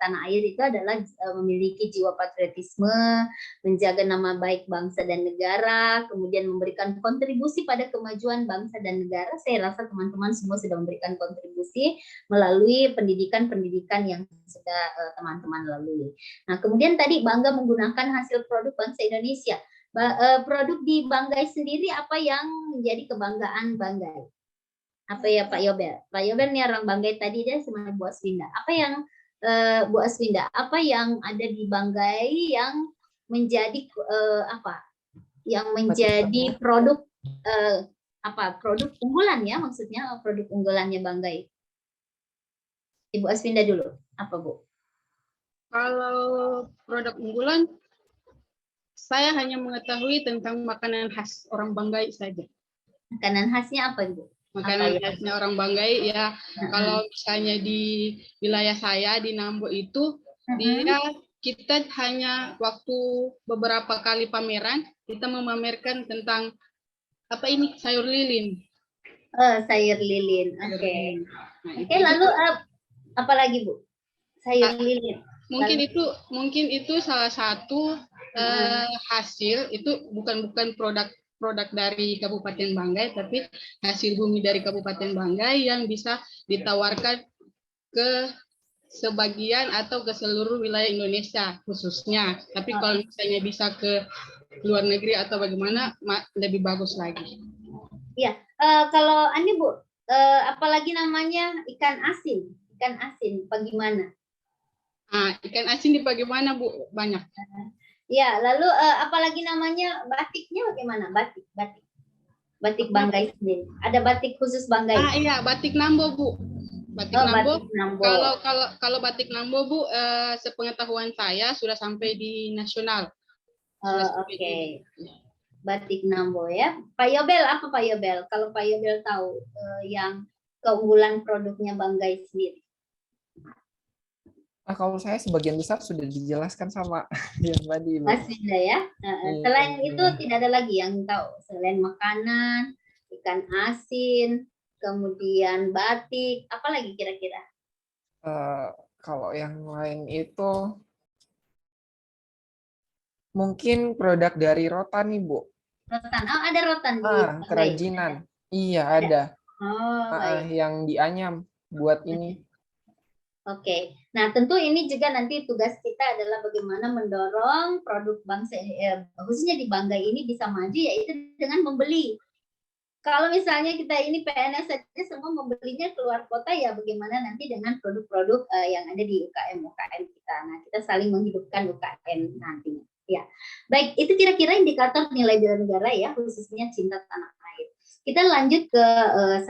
tanah air itu adalah memiliki jiwa patriotisme, menjaga nama baik bangsa dan negara, kemudian memberikan kontribusi pada kemajuan bangsa dan negara. Saya rasa teman-teman semua sudah memberikan kontribusi melalui pendidikan-pendidikan yang sudah teman-teman lalui. Nah, kemudian tadi bangga menggunakan hasil produk bangsa Indonesia. Produk di Banggai sendiri apa yang menjadi kebanggaan Banggai? Apa ya Pak Yobel? Pak Yobel nih orang Banggai tadi dia sama Bu Aswinda. Apa yang Bu Aswinda? Apa yang ada di Banggai yang menjadi apa? Yang menjadi produk produk unggulan ya, maksudnya produk unggulannya Banggai. Ibu Aswinda dulu. Apa Bu? Kalau produk unggulan, saya hanya mengetahui tentang makanan khas orang Banggai saja. Makanan khasnya apa, Ibu? Makanan khasnya orang Banggai ya, kalau misalnya di wilayah saya di Nambo itu, kita hanya waktu beberapa kali pameran, kita memamerkan tentang apa ini sayur lilin. Sayur lilin, oke. Oke, lalu apa lagi Bu? Sayur lilin. Mungkin itu salah satu hasil, itu bukan produk dari Kabupaten Banggai, tapi hasil bumi dari Kabupaten Banggai yang bisa ditawarkan ke sebagian atau ke seluruh wilayah Indonesia khususnya. Tapi kalau misalnya bisa ke luar negeri atau bagaimana, lebih bagus lagi. Iya, kalau ini Bu, apalagi namanya ikan asin, bagaimana? Ikan asin di bagaimana Bu? Banyak. Ya, lalu apalagi namanya batiknya bagaimana? Batik Banggai sendiri. Ada batik khusus Banggai. Iya, batik Nambo Bu. Batik Nambo. Kalau batik Nambo Bu, sepengetahuan saya sudah sampai di nasional. Oke. Batik Nambo ya. Pak Yobel, apa Pak Yobel? Kalau Pak Yobel tahu yang keunggulan produknya Banggai sendiri. Nah, kalau saya sebagian besar sudah dijelaskan sama yang tadi. Sudah ya. Selain itu tidak ada lagi yang tahu selain makanan, ikan asin, kemudian batik, apa lagi kira-kira? Kalau yang lain itu mungkin produk dari rotan nih Bu. Rotan, ada rotan di kerajinan. Iya ada. Baik. Yang dianyam buat ini. Oke, nah tentu ini juga nanti tugas kita adalah bagaimana mendorong produk bangsa, khususnya di Banggai ini bisa maju, yaitu dengan membeli. Kalau misalnya kita ini PNS saja semua membelinya keluar kota, ya bagaimana nanti dengan produk-produk yang ada di UKM kita. Nah, kita saling menghidupkan UKM nantinya. Ya, baik, itu kira-kira indikator nilai bela negara ya, khususnya cinta tanah air. Kita lanjut ke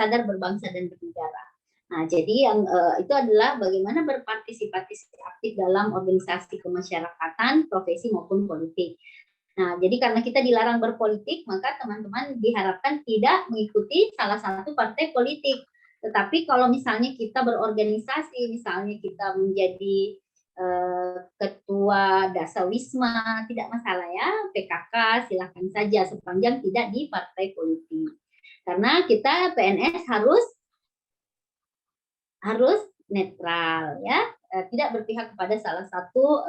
sadar berbangsa dan bernegara. Nah, jadi yang itu adalah bagaimana berpartisipasi aktif dalam organisasi kemasyarakatan, profesi maupun politik. Nah, jadi karena kita dilarang berpolitik, maka teman-teman diharapkan tidak mengikuti salah satu partai politik. Tetapi kalau misalnya kita berorganisasi, misalnya kita menjadi ketua Dasawisma, tidak masalah ya, PKK silakan saja sepanjang tidak di partai politik. Karena kita PNS harus netral ya, tidak berpihak kepada salah satu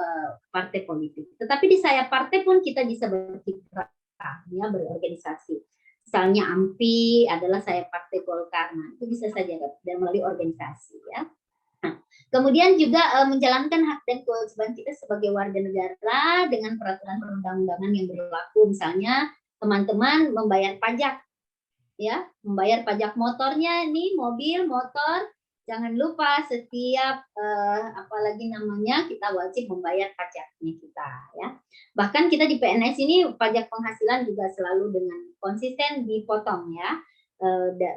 partai politik. Tetapi di sayap partai pun kita bisa berkiprah ya, berorganisasi. Misalnya AMPI adalah sayap partai Golkar, nah itu bisa saja dan melalui organisasi ya. Nah, kemudian juga menjalankan hak dan kewajiban kita sebagai warga negara dengan peraturan perundang-undangan yang berlaku. Misalnya teman-teman membayar pajak ya, membayar pajak motornya nih, mobil, motor. Jangan lupa setiap apalagi namanya kita wajib membayar pajaknya kita ya. Bahkan kita di PNS ini pajak penghasilan juga selalu dengan konsisten dipotong ya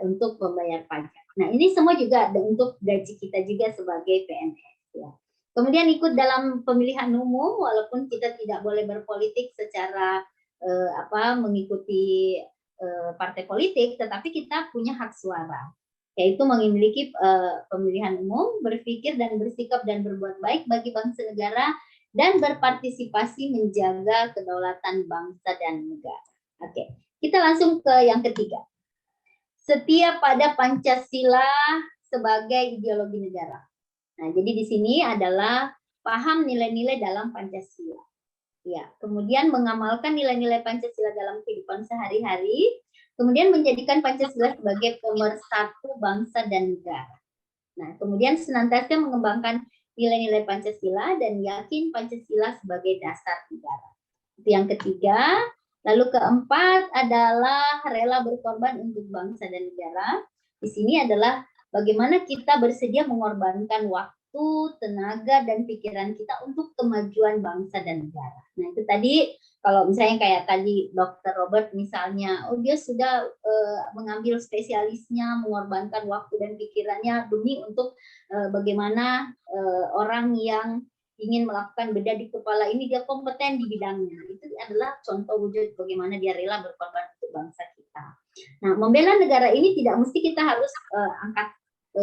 untuk membayar pajak. Nah, ini semua juga untuk gaji kita juga sebagai PNS ya. Kemudian ikut dalam pemilihan umum walaupun kita tidak boleh berpolitik secara mengikuti partai politik, tetapi kita punya hak suara, yaitu memiliki pemilihan umum, berpikir dan bersikap dan berbuat baik bagi bangsa negara, dan berpartisipasi menjaga kedaulatan bangsa dan negara. Oke, kita langsung ke yang ketiga. Setia pada Pancasila sebagai ideologi negara. Nah, jadi di sini adalah paham nilai-nilai dalam Pancasila. Ya, kemudian mengamalkan nilai-nilai Pancasila dalam kehidupan sehari-hari, kemudian menjadikan Pancasila sebagai pemersatu bangsa dan negara. Nah, kemudian senantiasa mengembangkan nilai-nilai Pancasila dan yakin Pancasila sebagai dasar negara. Itu yang ketiga. Lalu keempat adalah rela berkorban untuk bangsa dan negara. Di sini adalah bagaimana kita bersedia mengorbankan waktu, tenaga, dan pikiran kita untuk kemajuan bangsa dan negara. Nah, itu tadi kalau misalnya kayak tadi Dr. Robert misalnya, dia sudah mengambil spesialisnya, mengorbankan waktu dan pikirannya demi untuk bagaimana orang yang ingin melakukan bedah di kepala ini dia kompeten di bidangnya. Itu adalah contoh wujud bagaimana dia rela berkorban untuk bangsa kita. Nah, membela negara ini tidak mesti kita harus angkat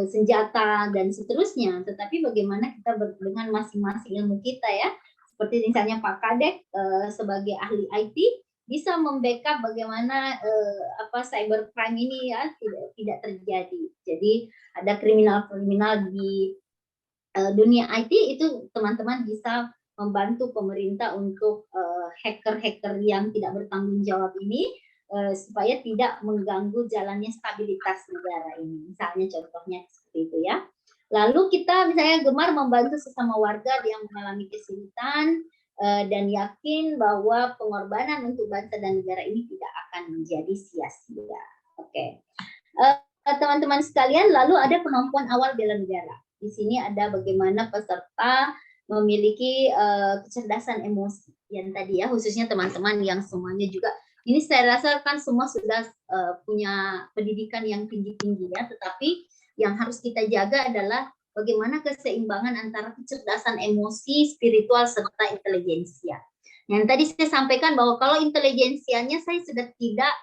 senjata dan seterusnya, tetapi bagaimana kita dengan masing-masing ilmu kita ya. Seperti misalnya Pak Kadek sebagai ahli IT bisa membackup bagaimana cybercrime ini ya tidak terjadi. Jadi ada kriminal-kriminal di dunia IT itu teman-teman bisa membantu pemerintah untuk hacker-hacker yang tidak bertanggung jawab ini supaya tidak mengganggu jalannya stabilitas negara ini. Misalnya contohnya seperti itu ya. Lalu kita misalnya gemar membantu sesama warga yang mengalami kesulitan dan yakin bahwa pengorbanan untuk bangsa dan negara ini tidak akan menjadi sia-sia. Oke, teman-teman sekalian, lalu ada kemampuan awal bela negara. Di sini ada bagaimana peserta memiliki kecerdasan emosi yang tadi ya, khususnya teman-teman yang semuanya juga. Ini saya rasa kan semua sudah punya pendidikan yang tinggi-tinggi ya, tetapi yang harus kita jaga adalah bagaimana keseimbangan antara kecerdasan emosi, spiritual, serta intelijensia. Yang tadi saya sampaikan bahwa kalau intelijensianya saya sudah tidak,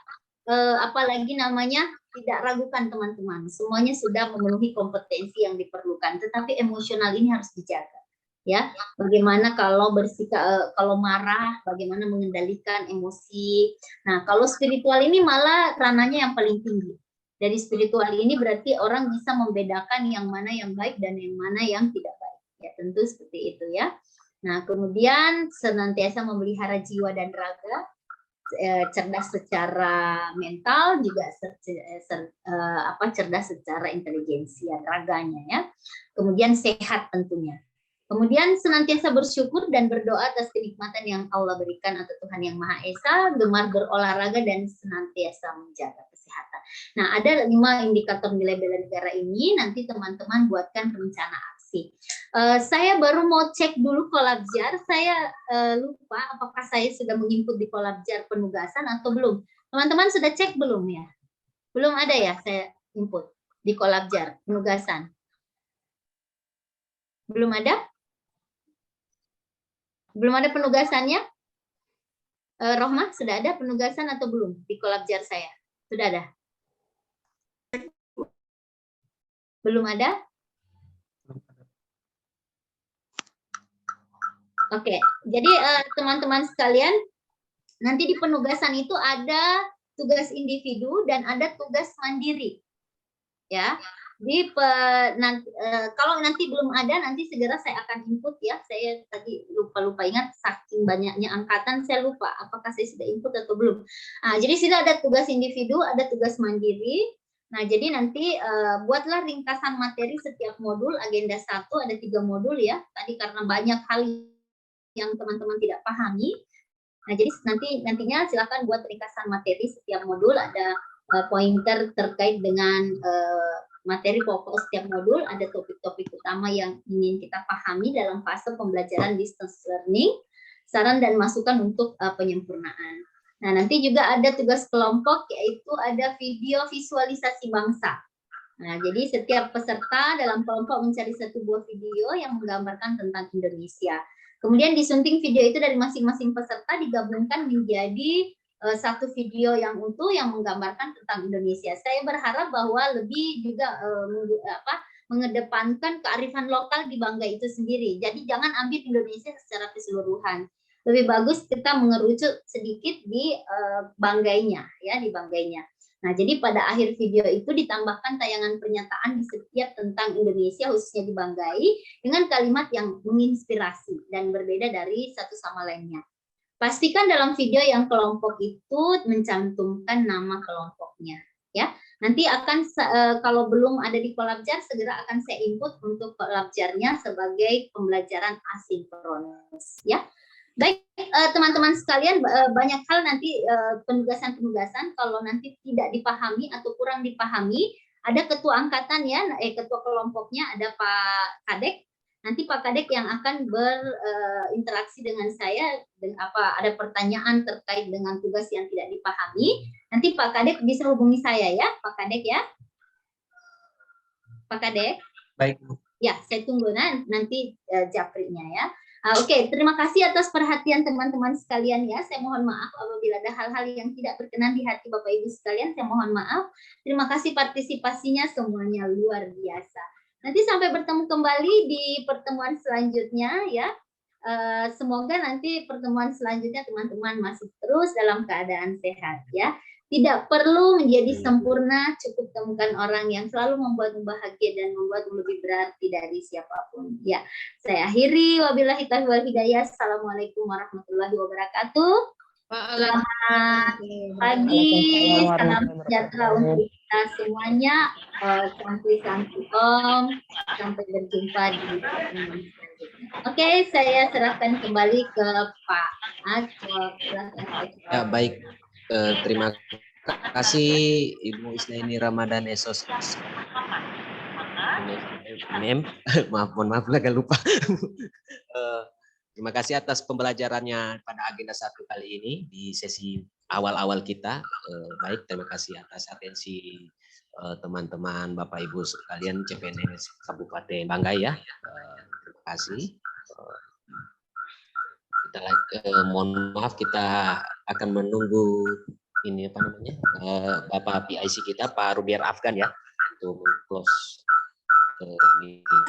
apalagi namanya, tidak ragukan teman-teman. Semuanya sudah memenuhi kompetensi yang diperlukan, tetapi emosional ini harus dijaga. Ya, bagaimana kalau bersikap, kalau marah, bagaimana mengendalikan emosi. Nah, kalau spiritual ini malah ranahnya yang paling tinggi. Dari spiritual ini berarti orang bisa membedakan yang mana yang baik dan yang mana yang tidak baik. Ya, tentu seperti itu ya. Nah, kemudian senantiasa memelihara jiwa dan raga, cerdas secara mental, juga cerdas secara intelijensia raganya ya. Kemudian sehat tentunya. Kemudian senantiasa bersyukur dan berdoa atas kenikmatan yang Allah berikan atau Tuhan Yang Maha Esa, gemar berolahraga dan senantiasa menjaga kesehatan. Nah, ada 5 indikator nilai bela negara ini, nanti teman-teman buatkan rencana aksi. Saya baru mau cek dulu Kolabjar, saya lupa apakah saya sudah menginput di Kolabjar penugasan atau belum. Teman-teman sudah cek belum ya? Belum ada ya saya input di Kolabjar penugasan? Belum ada? Belum ada penugasannya? Rohmah, sudah ada penugasan atau belum di Kolabjar saya? Sudah ada? Belum ada? Oke, jadi teman-teman sekalian, nanti di penugasan itu ada tugas individu dan ada tugas mandiri. Ya. Kalau nanti belum ada, nanti segera saya akan input ya. Saya tadi lupa ingat, saking banyaknya angkatan saya lupa apakah saya sudah input atau belum. Jadi sudah ada tugas individu, ada tugas mandiri. Nah, jadi nanti buatlah ringkasan materi setiap modul. Agenda 1 ada 3 modul ya. Tadi karena banyak hal yang teman-teman tidak pahami. Nah, jadi nantinya silakan buat ringkasan materi setiap modul. Ada pointer terkait dengan materi pokok setiap modul, ada topik-topik utama yang ingin kita pahami dalam fase pembelajaran distance learning, saran dan masukan untuk penyempurnaan. Nah, nanti juga ada tugas kelompok, yaitu ada video visualisasi bangsa. Nah, jadi setiap peserta dalam kelompok mencari 1 buah video yang menggambarkan tentang Indonesia. Kemudian disunting video itu dari masing-masing peserta digabungkan menjadi satu video yang utuh yang menggambarkan tentang Indonesia. Saya berharap bahwa lebih juga mengedepankan kearifan lokal di Bangga itu sendiri. Jadi jangan ambil Indonesia secara keseluruhan. Lebih bagus kita mengerucut sedikit di Banggainya, ya, di Banggainya. Nah, jadi pada akhir video itu ditambahkan tayangan pernyataan di setiap tentang Indonesia, khususnya di Banggai, dengan kalimat yang menginspirasi dan berbeda dari satu sama lainnya. Pastikan dalam video yang kelompok itu mencantumkan nama kelompoknya, ya. Nanti akan kalau belum ada di Kolabjar, segera akan saya input untuk Kolabjarnya sebagai pembelajaran asinkronus, ya. Baik, teman-teman sekalian, banyak hal nanti penugasan-penugasan kalau nanti tidak dipahami atau kurang dipahami, ada ketua angkatan ya, ketua kelompoknya ada Pak Kadek. Nanti Pak Kadek yang akan berinteraksi dengan saya, ada pertanyaan terkait dengan tugas yang tidak dipahami, nanti Pak Kadek bisa hubungi saya ya, Pak Kadek ya. Pak Kadek. Baik. Ya, saya tunggu nanti japrinya ya. Oke, terima kasih atas perhatian teman-teman sekalian ya. Saya mohon maaf apabila ada hal-hal yang tidak berkenan di hati Bapak Ibu sekalian. Saya mohon maaf. Terima kasih partisipasinya, semuanya luar biasa. Nanti sampai bertemu kembali di pertemuan selanjutnya ya. Semoga nanti pertemuan selanjutnya teman-teman masih terus dalam keadaan sehat ya. Tidak perlu menjadi sempurna, cukup temukan orang yang selalu membuatmu bahagia dan membuatmu lebih berarti dari siapapun. Ya, saya akhiri. Wabillahi taufiq wal hidayah. Assalamualaikum warahmatullahi wabarakatuh. Selamat pagi, salam sejahtera untuk kita semuanya. Santuy-santuy Om. Sampai berjumpa di pertemuan selanjutnya. Oke, saya serahkan kembali ke Pak Acok. Ya, baik. Terima kasih Ibu Isnaini Ramadan Esos. Mohon maaf agak lupa. Terima kasih atas pembelajarannya pada agenda 1 kali ini di sesi awal-awal kita. Baik, terima kasih atas atensi teman-teman Bapak Ibu sekalian CPNS Kabupaten Banggai ya. Terima kasih. Mohon maaf, kita akan menunggu ini apa namanya Bapak PIC kita Pak Rubiar Afgan ya untuk close.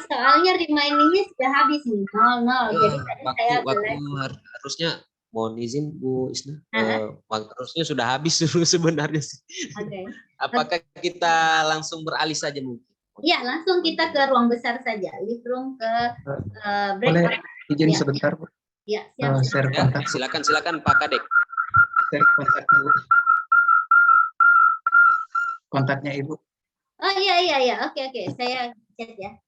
Soalnya remindingnya sudah habis nih 00. Jadi tadi saya harusnya mohon izin Bu Isna, waktu harusnya sudah habis sebenarnya sih. Okay. Apakah kita langsung beralih saja mungkin? Iya, langsung kita ke ruang besar saja, lift room ke break. Boleh izin ya. Sebentar Bu? Ya, siap. Share kontak. Silakan Pak Kadek. Share kontaknya Bu. Kontaknya Ibu. Oh iya. Oke. Saya chat ya.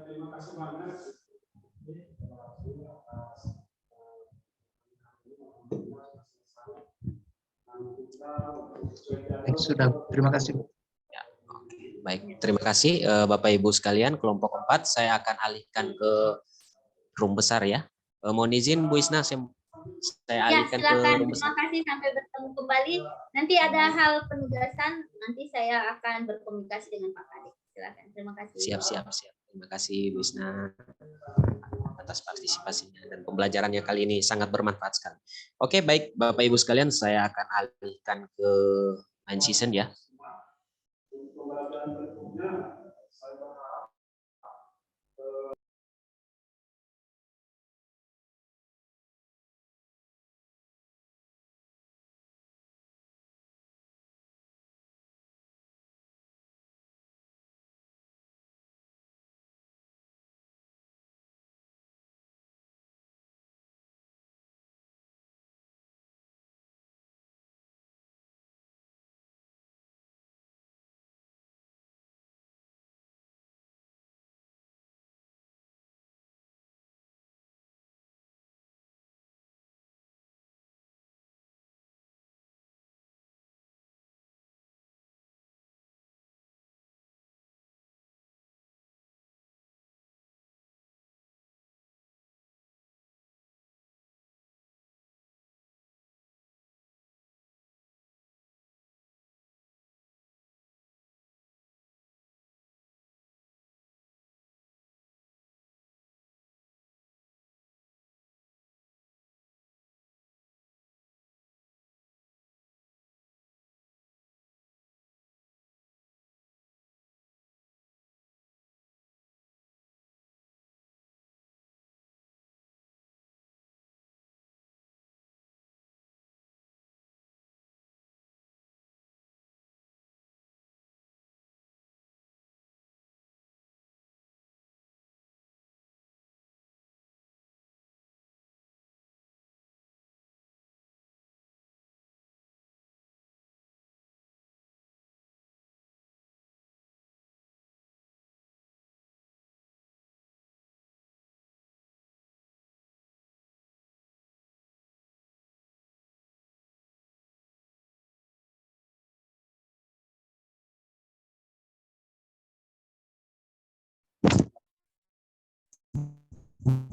Terima kasih banyak. Sudah, terima kasih Bu. Ya, baik, terima kasih Bapak Ibu sekalian. Kelompok 4 saya akan alihkan ke room besar ya. Mohon izin Bu Isna, saya alihkan ke room besar. Terima kasih, sampai bertemu kembali. Nanti ada hal penugasan, nanti saya akan berkomunikasi dengan Pak Kadek. Silakan. Terima kasih. Siap. Terima kasih Bu Isna atas partisipasinya dan pembelajarannya kali ini sangat bermanfaat sekali. Oke, baik Bapak Ibu sekalian, saya akan alihkan ke main season ya.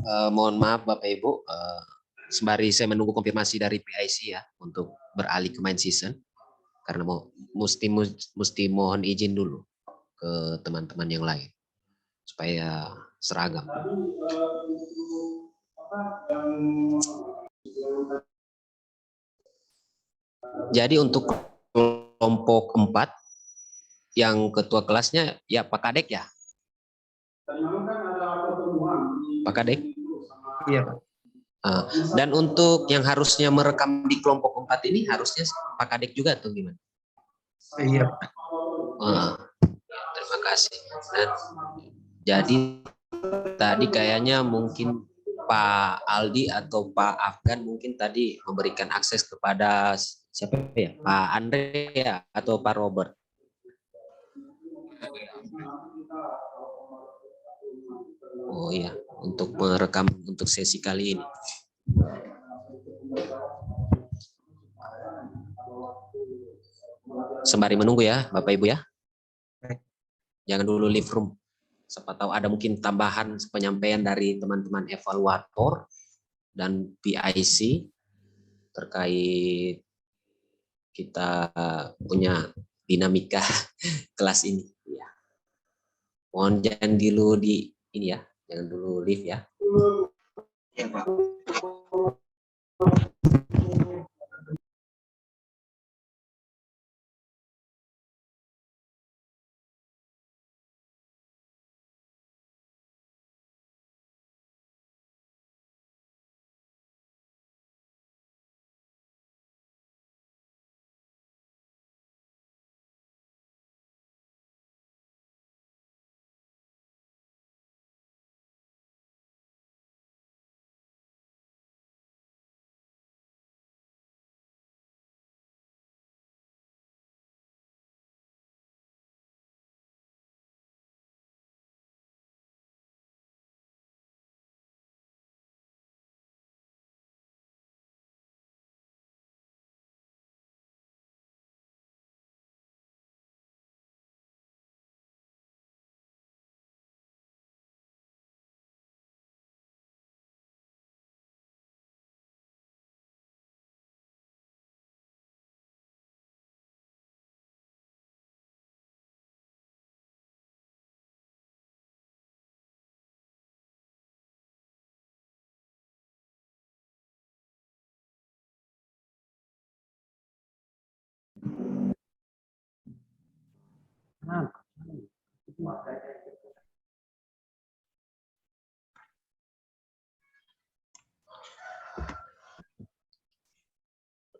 Mohon maaf Bapak Ibu, sembari saya menunggu konfirmasi dari PIC ya untuk beralih ke main season, karena mesti mohon izin dulu ke teman-teman yang lain supaya seragam. Jadi untuk kelompok 4 yang ketua kelasnya ya Pak Kadek ya. Pak Kadek? Iya Pak. Dan untuk yang harusnya merekam di kelompok 4 ini harusnya Pak Kadek juga atau gimana? Iya. Terima kasih. Dan jadi tadi kayaknya mungkin Pak Aldi atau Pak Afgan mungkin tadi memberikan akses kepada siapa ya? Pak Andre ya atau Pak Robert? Oh iya, untuk merekam untuk sesi kali ini. Sembari menunggu ya, Bapak Ibu ya. Jangan dulu leave room. Siapa tahu ada mungkin tambahan penyampaian dari teman-teman evaluator dan PIC terkait kita punya dinamika kelas ini. Ya. Mohon jangan dulu di ini ya, jangan dulu leave ya. Ya Pak.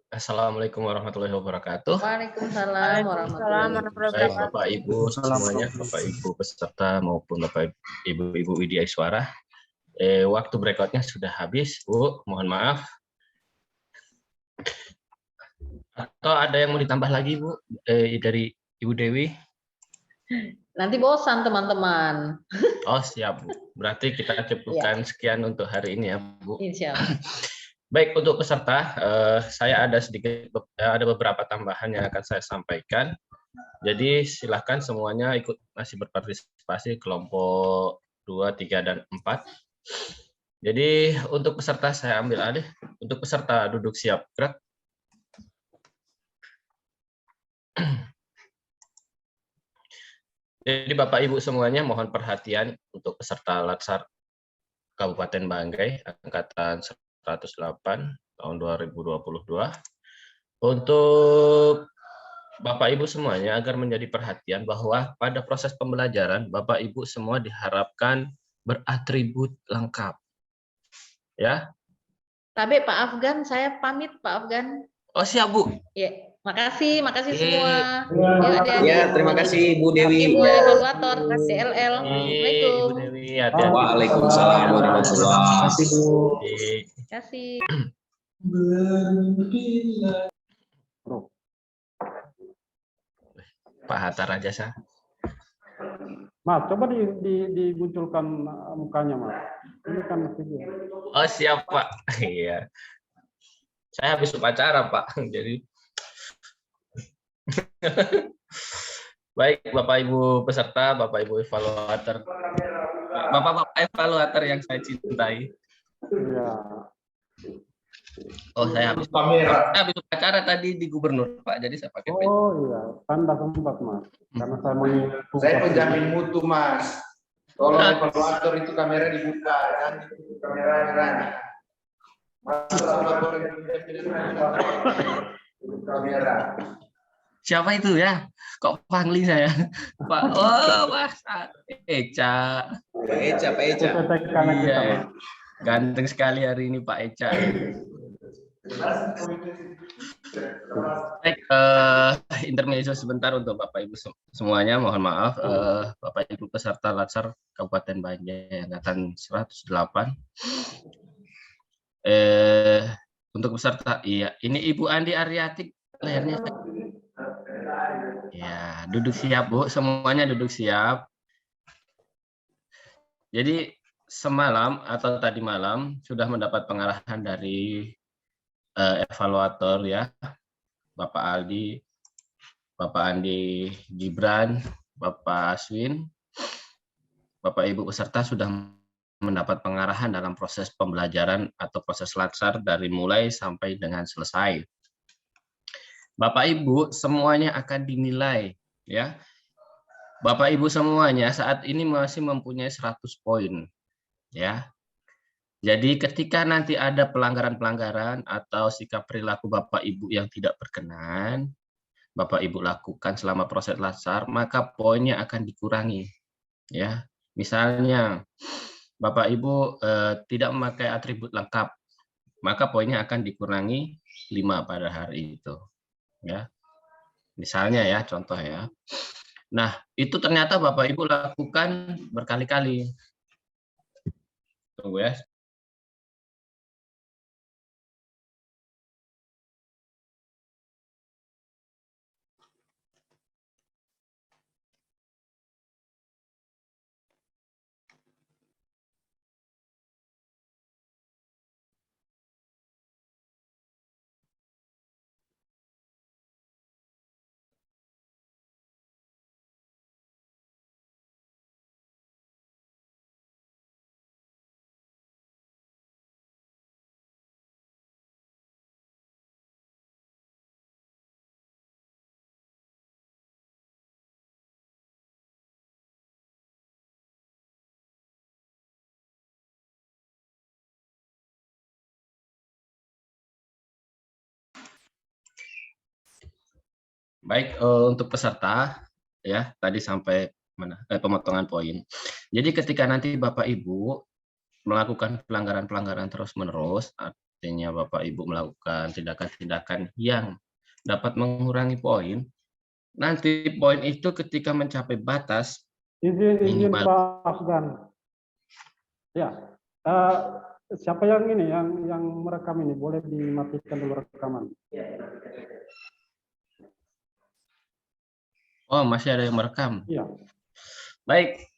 Assalamualaikum warahmatullahi wabarakatuh. Waalaikumsalam warahmatullahi wabarakatuh. Baik Bapak Ibu semuanya, Bapak Ibu peserta maupun Bapak Ibu Widya Iswara. Waktu breakout-nya sudah habis, Bu. Mohon maaf. Atau ada yang mau ditambah lagi, Bu, dari Ibu Dewi? Nanti bosan teman-teman. Oh siap, Bu. Berarti kita cukupkan sekian untuk hari ini ya, Bu. Insya Allah. Baik, untuk peserta, saya ada beberapa tambahan yang akan saya sampaikan. Jadi silakan semuanya ikut masih berpartisipasi kelompok 2, 3, dan 4. Jadi untuk peserta saya ambil alih. Untuk peserta duduk siap gerak. Jadi Bapak Ibu semuanya mohon perhatian untuk peserta Latsar Kabupaten Banggai angkatan 108 tahun 2022. Untuk Bapak Ibu semuanya agar menjadi perhatian bahwa pada proses pembelajaran Bapak Ibu semua diharapkan beratribut lengkap. Ya. Tapi Pak Afgan, saya pamit Pak Afgan. Oh siap Bu. Ya. Makasih semua. Ya, terima kasih Bu Dewi. Ibu evaluator DLL. Assalamualaikum. Ibu Dewi, Waalaikumsalam warahmatullahi wabarakatuh. Terima kasih. Pak Hatta Rajasa. Mas, coba dimunculkan mukanya, Mas. Ini kan video. Oh siap Pak. Iya. Saya habis upacara Pak. Jadi baik Bapak Ibu peserta, Bapak Ibu evaluator Bapak-bapak evaluator yang saya cintai. Iya. Oh, saya habis upacara tadi di gubernur, Pak. Jadi saya pakai peci. Oh iya, tanda sempat Mas. Karena saya mengingat. Saya penjamin mutu Mas. Tolong evaluator itu kamera dibuka, jangan ditutup kamera merahnya. Kamera. Siapa itu ya? Kok pangling saya? Pak, oh Mas Eca. Pak Eca. Iya, ganteng sekali hari ini Pak Eca. Baik, intermezzo sebentar untuk Bapak Ibu semuanya. Mohon maaf, Bapak Ibu peserta Latsar Kabupaten Banjai angkatan 108. Untuk peserta, iya, ini Ibu Andi Ariati, layarnya. Ya, duduk siap Bu, semuanya duduk siap. Jadi semalam atau tadi malam sudah mendapat pengarahan dari evaluator ya, Bapak Aldi, Bapak Andi Gibran, Bapak Aswin, Bapak Ibu peserta sudah mendapat pengarahan dalam proses pembelajaran atau proses Latsar dari mulai sampai dengan selesai. Bapak Ibu semuanya akan dinilai ya. Bapak Ibu semuanya saat ini masih mempunyai 100 poin ya. Jadi ketika nanti ada pelanggaran-pelanggaran atau sikap perilaku Bapak Ibu yang tidak berkenan, Bapak Ibu lakukan selama proses Latsar, maka poinnya akan dikurangi ya. Misalnya Bapak Ibu tidak memakai atribut lengkap, maka poinnya akan dikurangi 5 pada hari itu. Ya, misalnya ya, contoh ya. Nah, itu ternyata Bapak Ibu lakukan berkali-kali. Tunggu ya. Baik, untuk peserta ya, tadi sampai mana? Pemotongan poin. Jadi ketika nanti Bapak Ibu melakukan pelanggaran-pelanggaran terus-menerus, artinya Bapak Ibu melakukan tindakan-tindakan yang dapat mengurangi poin, nanti poin itu ketika mencapai batas izin Pak Afgan. Ya, siapa yang ini yang merekam ini boleh dimatikan dulu rekaman. Oh, masih ada yang merekam. Iya. Baik,